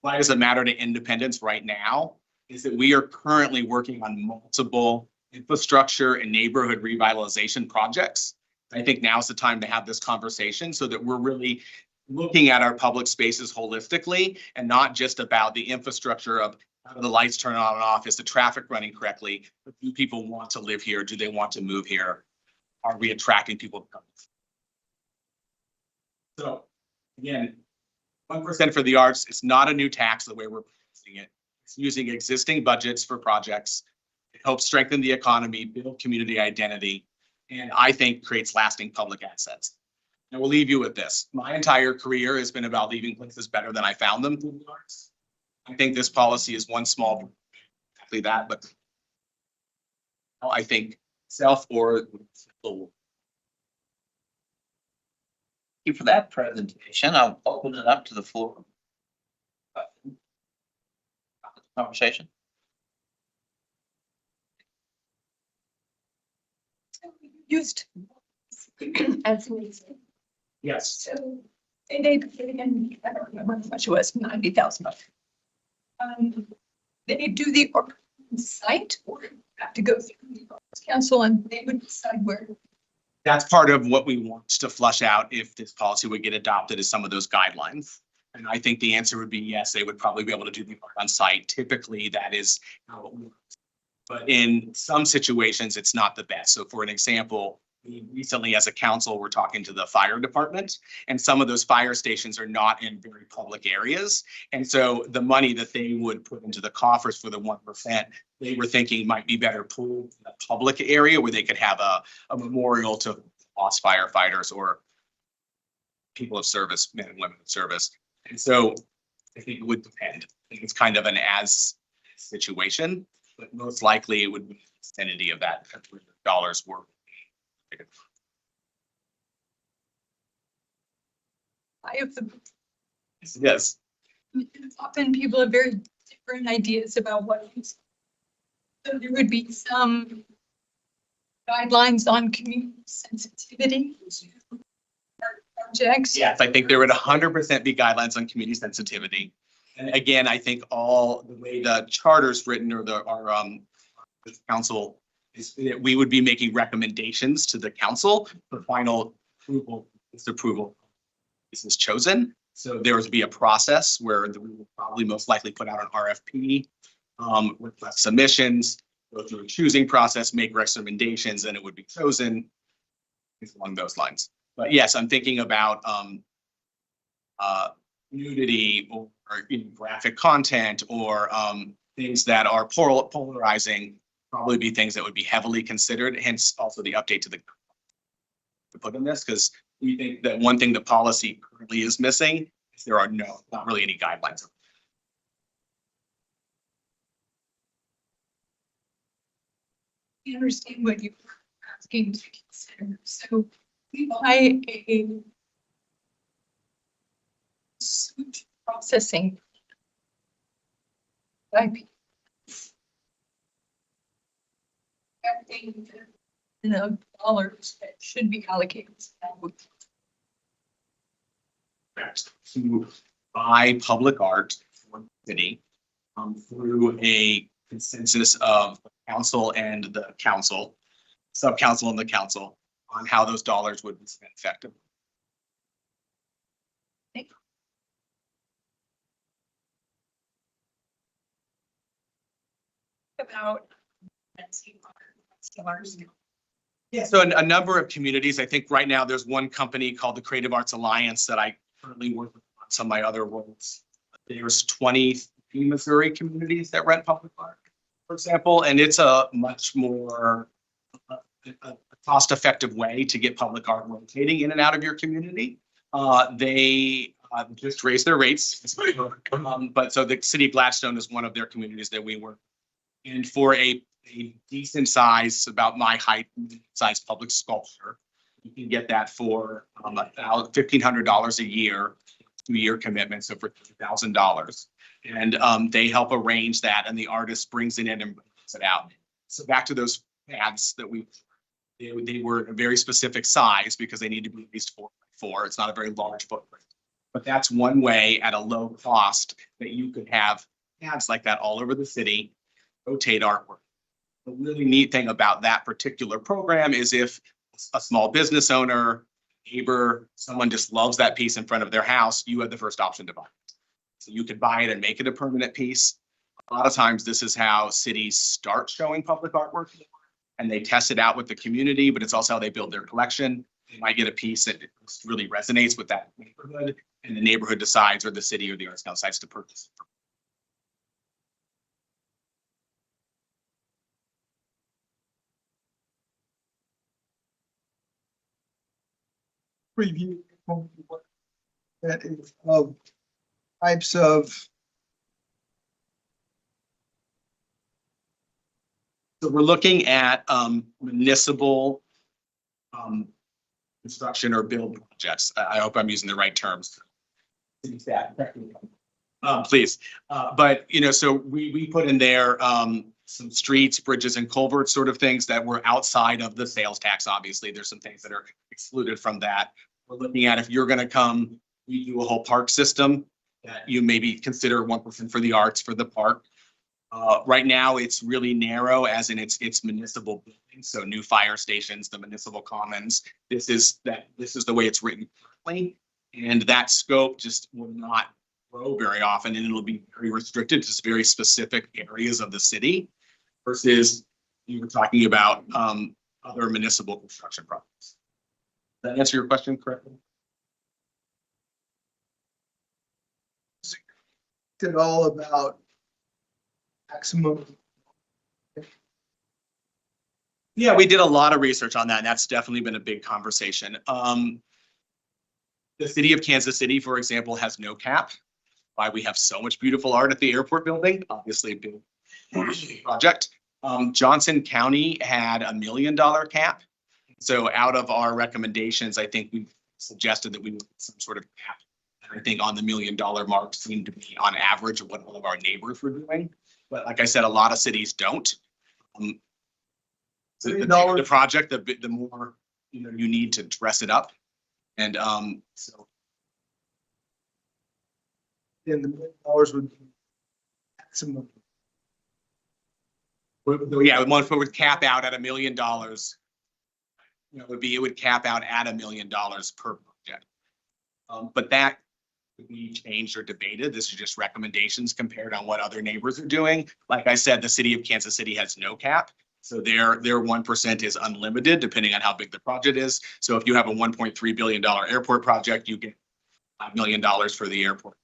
Why does it matter to Independence right now? Is that we are currently working on multiple infrastructure and neighborhood revitalization projects. I think now's the time to have this conversation so that we're really looking at our public spaces holistically and not just about the infrastructure of how do the lights turn on and off, is the traffic running correctly, but do people want to live here? Do they want to move here? Are we attracting people to come? So again, 1% for the arts, it's not a new tax the way we're proposing it. It's using existing budgets for projects. It helps strengthen the economy, build community identity, and I think creates lasting public assets. I will leave you with this. My entire career has been about leaving places better than I found them through the arts. I think this policy is one small, exactly that, but I think self or. Thank you for that presentation. I'll open it up to the floor. Conversation. Used as an example. Yes. So they again, I don't remember how much it was, 90,000. They do the site or have to go through the arts council and they would decide where. That's part of what we want to flush out if this policy would get adopted, is some of those guidelines. And I think the answer would be yes, they would probably be able to do the art on site. Typically, that is how it works. But in some situations, it's not the best. So for an example, we recently, as a council, we're talking to the fire department, and some of those fire stations are not in very public areas. And so the money that they would put into the coffers for the 1%, they were thinking might be better pooled in a public area where they could have a memorial to lost firefighters or people of service, men and women of service. And so I think it would depend. I think it's kind of an as situation, but most likely it would be the vicinity of that dollars were. I have the, Yes. often people have very different ideas about what is. So there would be some guidelines on community sensitivity to projects. Yes, I think there would 100% be guidelines on community sensitivity. And again, I think all the way the charter's written or our council is that we would be making recommendations to the council for final approval, disapproval. This is chosen. So there would be a process where we will probably most likely put out an RFP, request submissions, go through a choosing process, make recommendations, and it would be chosen. It's along those lines. But yes, I'm thinking about nudity or graphic content or things that are polarizing, probably be things that would be heavily considered, hence also the update to put in this, because we think that one thing the policy currently is missing is there are not really any guidelines. I understand what you're asking to consider. So we buy a sewage processing IP. The dollars that should be allocated to that would To buy public art for the city through a consensus of the council and the council, sub-council and the council on how those dollars would be spent effectively. about Yeah, so a number of communities, I think right now there's one company called the Creative Arts Alliance that I currently work with on some of my other roles. There's 20 Missouri communities that rent public art, for example, and it's a much more a cost-effective way to get public art rotating in and out of your community. They just raised their rates, but so the city of Gladstone is one of their communities that we work. And for a decent size, about my height, size public sculpture, you can get that for about $1,500 a year, 2-year commitment, so for $2,000. And they help arrange that, and the artist brings it in and brings it out. So back to those pads that they were a very specific size because they need to be at least 4x4. It's not a very large footprint, but that's one way at a low cost that you could have pads like that all over the city, rotate artwork. The really neat thing about that particular program is if a small business owner, neighbor, someone just loves that piece in front of their house, you have the first option to buy it. So you could buy it and make it a permanent piece. A lot of times this is how cities start showing public artwork, and they test it out with the community, but it's also how they build their collection. They might get a piece that really resonates with that neighborhood, and the neighborhood decides, or the city or the Arts Council decides to purchase it. Preview what that is of types of. So we're looking at municipal construction or build projects. I hope I'm using the right terms. Please. But, so we put in there some streets, bridges and culverts sort of things that were outside of the sales tax. Obviously, there's some things that are excluded from that. We're looking at if you're going to come, we do a whole park system that you maybe consider 1% for the arts for the park. Right now, it's really narrow, as in it's municipal buildings, so new fire stations, the municipal commons. This is the way it's written currently, and that scope just will not grow very often, and it'll be very restricted to very specific areas of the city. Versus you were talking about other municipal construction projects. Does that answer your question correctly? It all about maximum. Yeah, we did a lot of research on that, and that's definitely been a big conversation. The city of Kansas City, for example, has no cap. Why we have so much beautiful art at the airport building, obviously a big project. Johnson County had $1 million cap. So out of our recommendations, I think we suggested that we would put some sort of cap. And I think on the $1 million mark seemed to be on average of what all of our neighbors were doing. But like I said, a lot of cities don't. The bigger the project, the more, you need to dress it up. And so. And the $1 million would be maximum. Yeah, one would cap out at $1 million. It would cap out at $1 million per project. But that could be changed or debated. This is just recommendations compared on what other neighbors are doing. Like I said, the city of Kansas City has no cap. So their 1% is unlimited depending on how big the project is. So if you have a $1.3 billion airport project, you get $5 million for the airport.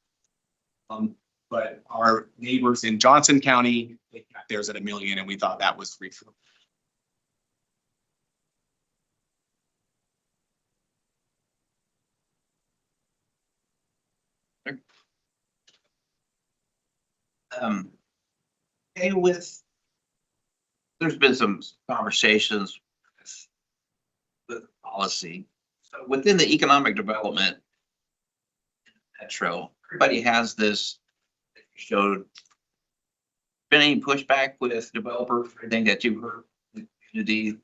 But our neighbors in Johnson County, they capped theirs at $1 million, and we thought that was reasonable. Hey, there's been some conversations with policy. So within the economic development metro, everybody has this showed. Been any pushback with developers, or anything that you've heard, the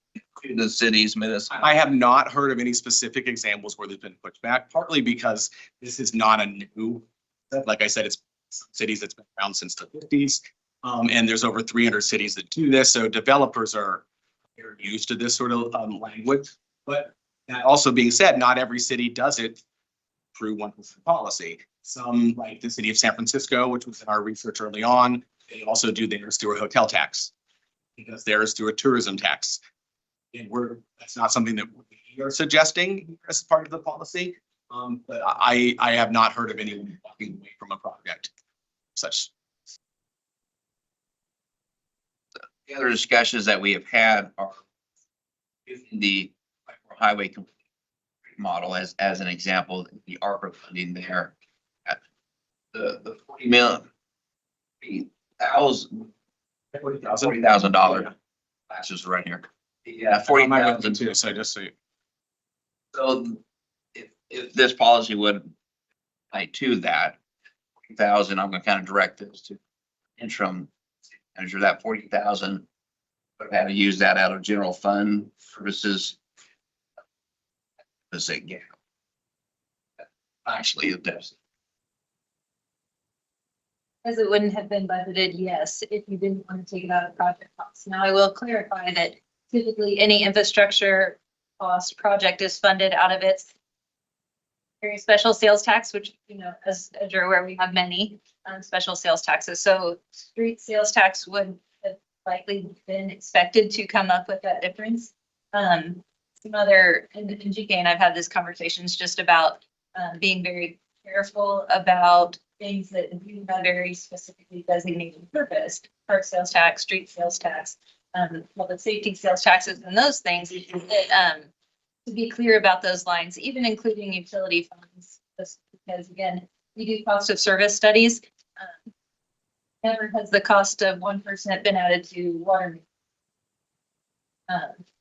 cities, municipalities? I have not heard of any specific examples where there's been pushback, partly because this is not a new, like I said, it's cities that's been around since the 50s. And there's over 300 cities that do this. So developers are very used to this sort of language. But that also being said, not every city does it through 1% policy. Some, like the city of San Francisco, which was in our research early on, they also do theirs through a hotel tax because theirs through a tourism tax. And that's not something that we are suggesting as part of the policy. But I have not heard of anyone walking away from a project such. The other discussions that we have had are in the highway model as an example, the ARPA funding there. The $40,000. That's just right here. Yeah, 40,000 too. So just so you. So if this policy would apply to that 40,000, I'm going to kind of direct this to interim manager. That 40,000, but had to use that out of general fund services. Let's say gap. Actually, the deficit. Because it wouldn't have been budgeted, yes, if you didn't want to take it out of project costs. Now, I will clarify that typically any infrastructure cost project is funded out of its very special sales tax, which, as you're aware, we have many special sales taxes. So street sales tax would have likely been expected to come up with that difference. Some other, and GK and I've had these conversations just about being very careful about things that do have very specifically designated purpose, park sales tax, street sales tax, public safety sales taxes, and those things. To be clear about those lines, even including utility funds, just because again, we do cost of service studies. Never has the cost of 1% been added to water.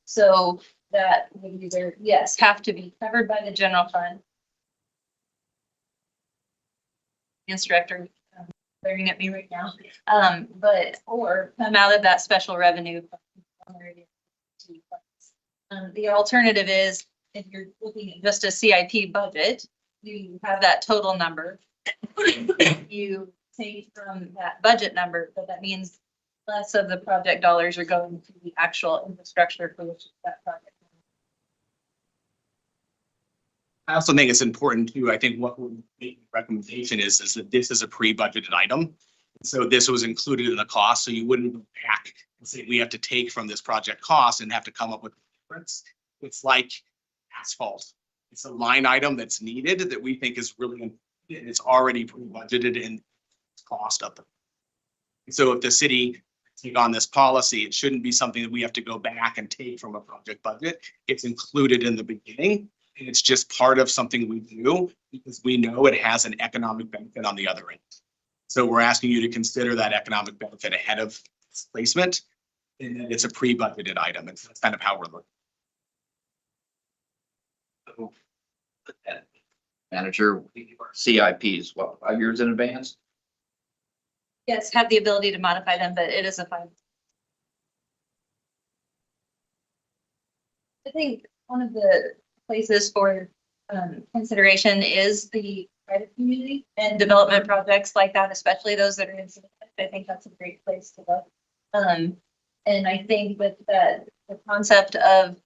So that would either, yes, have to be covered by the general fund. Finance director glaring at me right now, or come out of that special revenue. The alternative is if you're looking at just a CIP budget, you have that total number. You take from that budget number, but that means less of the project dollars are going to the actual infrastructure for which that project. I also think it's important too. I think what we're making recommendation is that this is a pre-budgeted item. So this was included in the cost. So you wouldn't go back and say we have to take from this project cost and have to come up with a difference. It's like asphalt. It's a line item that's needed that we think is really, important, and it's already budgeted in cost of them. So if the city take on this policy, it shouldn't be something that we have to go back and take from a project budget. It's included in the beginning. And it's just part of something we do because we know it has an economic benefit on the other end. So we're asking you to consider that economic benefit ahead of placement. And then it's a pre-budgeted item. And that's kind of how we're looking. Manager, CIPs, what, 5 years in advance? Yes, have the ability to modify them, but it is a fine. I think one of the places for consideration is the private community and development projects like that, especially those that are in. I think that's a great place to look. And I think with the concept of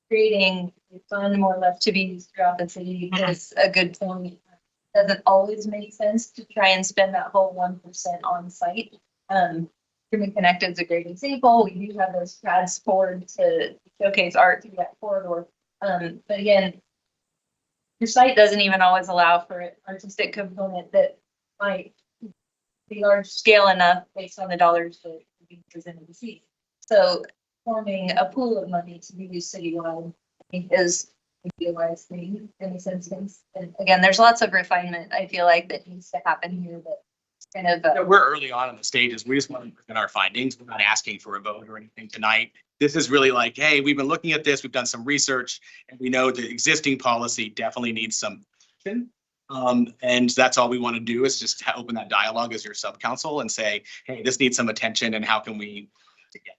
creating a fund more or less to be used throughout the city is a good point. Doesn't always make sense to try and spend that whole 1% on site. Human Connected is a great example. We do have those pads poured to showcase art through that corridor. But again, your site doesn't even always allow for an artistic component that might be large scale enough based on the dollars that be presented to see. So forming a pool of money to be used citywide, I think is a wise thing in this instance. And again, there's lots of refinement, I feel like, that needs to happen here, but kind of. We're early on in the stages. We just want to present our findings. We're not asking for a vote or anything tonight. This is really like, hey, we've been looking at this, we've done some research, and we know the existing policy definitely needs some action. And that's all we want to do is just open that dialogue as your sub-council and say, hey, this needs some attention and how can we get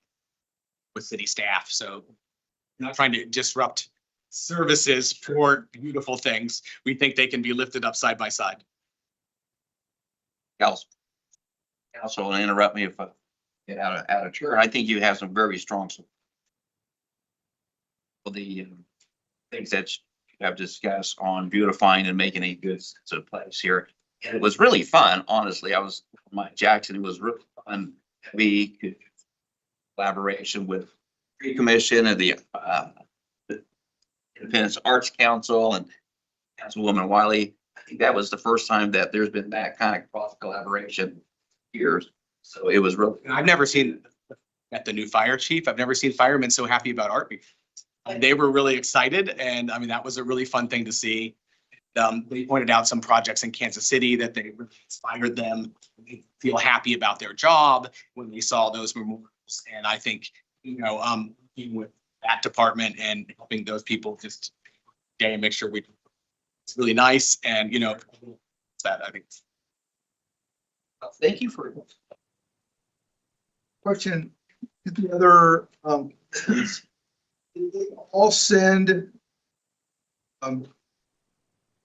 with city staff. So we're not trying to disrupt services for beautiful things. We think they can be lifted up side by side. Council, will interrupt me if I get out of turn. I think you have some very strong support for the things that you have discussed on beautifying and making a good sense of place here. And it was really fun, honestly. I was Mike Jackson. It was really fun. We could collaboration with the commission and the Independence Arts Council and Councilwoman Wiley. I think that was the first time that there's been that kind of cross collaboration here. So it was really. I've never seen at the new fire chief, I've never seen firemen so happy about art before. They were really excited. And I mean, that was a really fun thing to see. They pointed out some projects in Kansas City that they really inspired them. They feel happy about their job when they saw those memorials. And I think, working with that department and helping those people just make sure it's really nice. And, that I think. Thank you for. Question, did the other, did they all send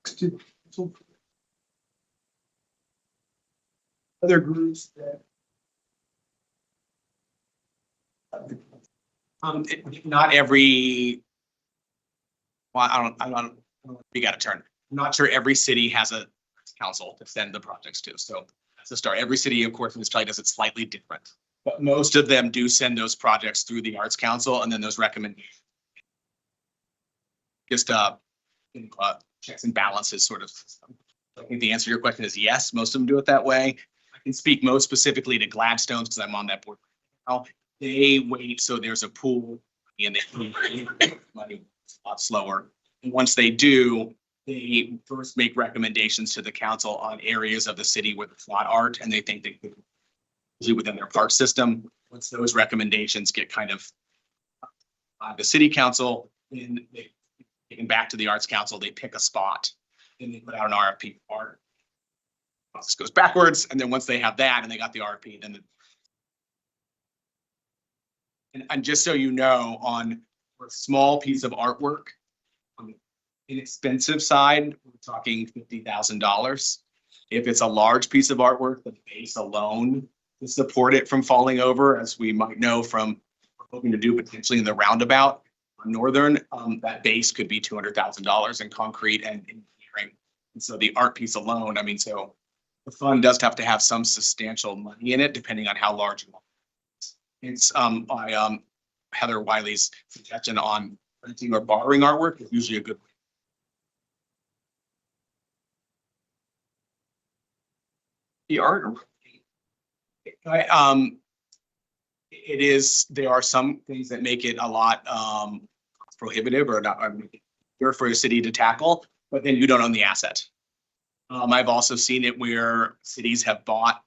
to other groups that Not every. Well, I don't. We got to turn. I'm not sure every city has a council to send the projects to. So that's a start. Every city, of course, in Australia does it slightly different, but most of them do send those projects through the Arts Council, and then those recommendations. Just checks and balances sort of system. I think the answer to your question is yes. Most of them do it that way. I can speak most specifically to Gladstone's because I'm on that board now. They wait, so there's a pool and they money a lot slower. And once they do, they first make recommendations to the council on areas of the city where it's not art and they think they could do within their park system. Once those recommendations get kind of the city council, then they taken back to the Arts Council, they pick a spot and they put out an RFP for art. This goes backwards, and then once they have that and they got the RFP, then and just so you know, on a small piece of artwork, on the inexpensive side, we're talking $50,000. If it's a large piece of artwork, the base alone to support it from falling over, as we might know from hoping to do potentially in the roundabout on Northern, that base could be $200,000 in concrete and engineering. And so the art piece alone, I mean, so the fund does have to have some substantial money in it, depending on how large it is. It's I Heather Wiley's suggestion on renting or borrowing artwork is usually a good. The art, It is, there are some things that make it a lot prohibitive or not, here for a city to tackle, but then you don't own the asset. I've also seen it where cities have bought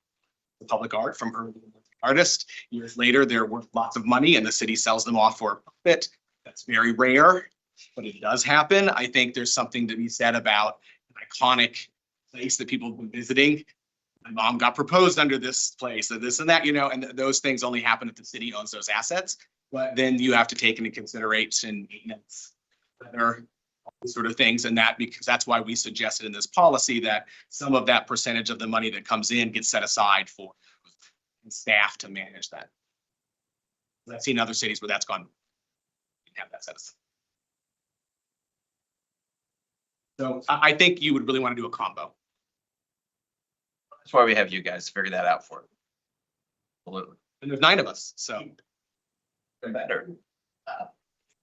the public art from urban artists. Years later, they're worth lots of money and the city sells them off for a profit. That's very rare, but it does happen. I think there's something to be said about an iconic place that people have been visiting. My mom got proposed under this place, or this and that, and those things only happen if the city owns those assets. But then you have to take into consideration maintenance, weather, all these sort of things, and that, because that's why we suggested in this policy that some of that percentage of the money that comes in gets set aside for staff to manage that. I've seen other cities where that's gone. You have that set aside. So I think you would really want to do a combo. that's why we have you guys to figure that out for. Absolutely. And there's 9 of us, so. Better.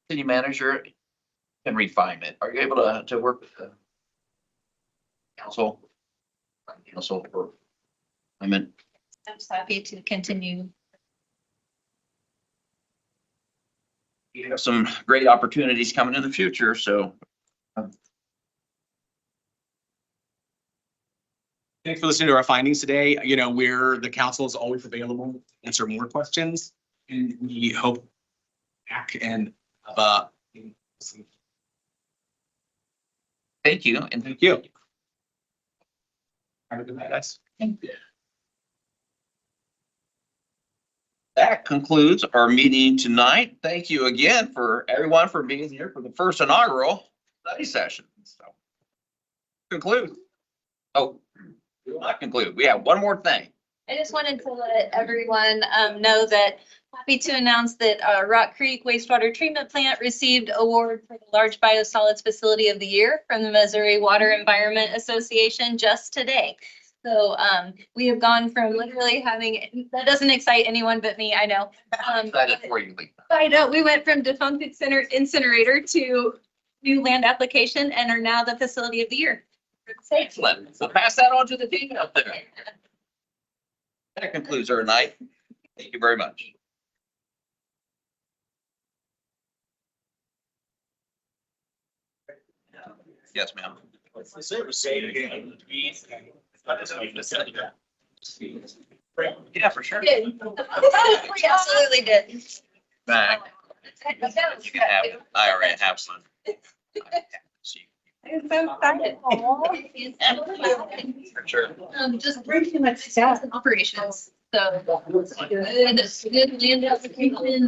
City manager and refinement. Are you able to work with the council? Council for, I'm just happy to continue. you have some great opportunities coming in the future, so. Thanks for listening to our findings today. The council is always available to answer more questions. And we hope back and Thank you. And thank you. Have a good night, guys. that concludes our meeting tonight. Thank you again for everyone for being here for the first inaugural study session. So conclude. Oh, we will not conclude. We have one more thing. I just wanted to let everyone know that happy to announce that Rock Creek Wastewater Treatment Plant received award for the Large Biosolids Facility of the Year from the Missouri Water Environment Association just today. So we have gone from literally having, that doesn't excite anyone but me, I know. Excited for you, Lee. I know, we went from defunct incinerator to new land application and are now the Facility of the Year. Excellent. So pass that on to the team out there. That concludes our night. Thank you very much. Yes, ma'am. Yeah, for sure. We absolutely did. Back. You can have it. I already have some. I'm so excited. For sure. Just bring too much staff and operations. So good land application.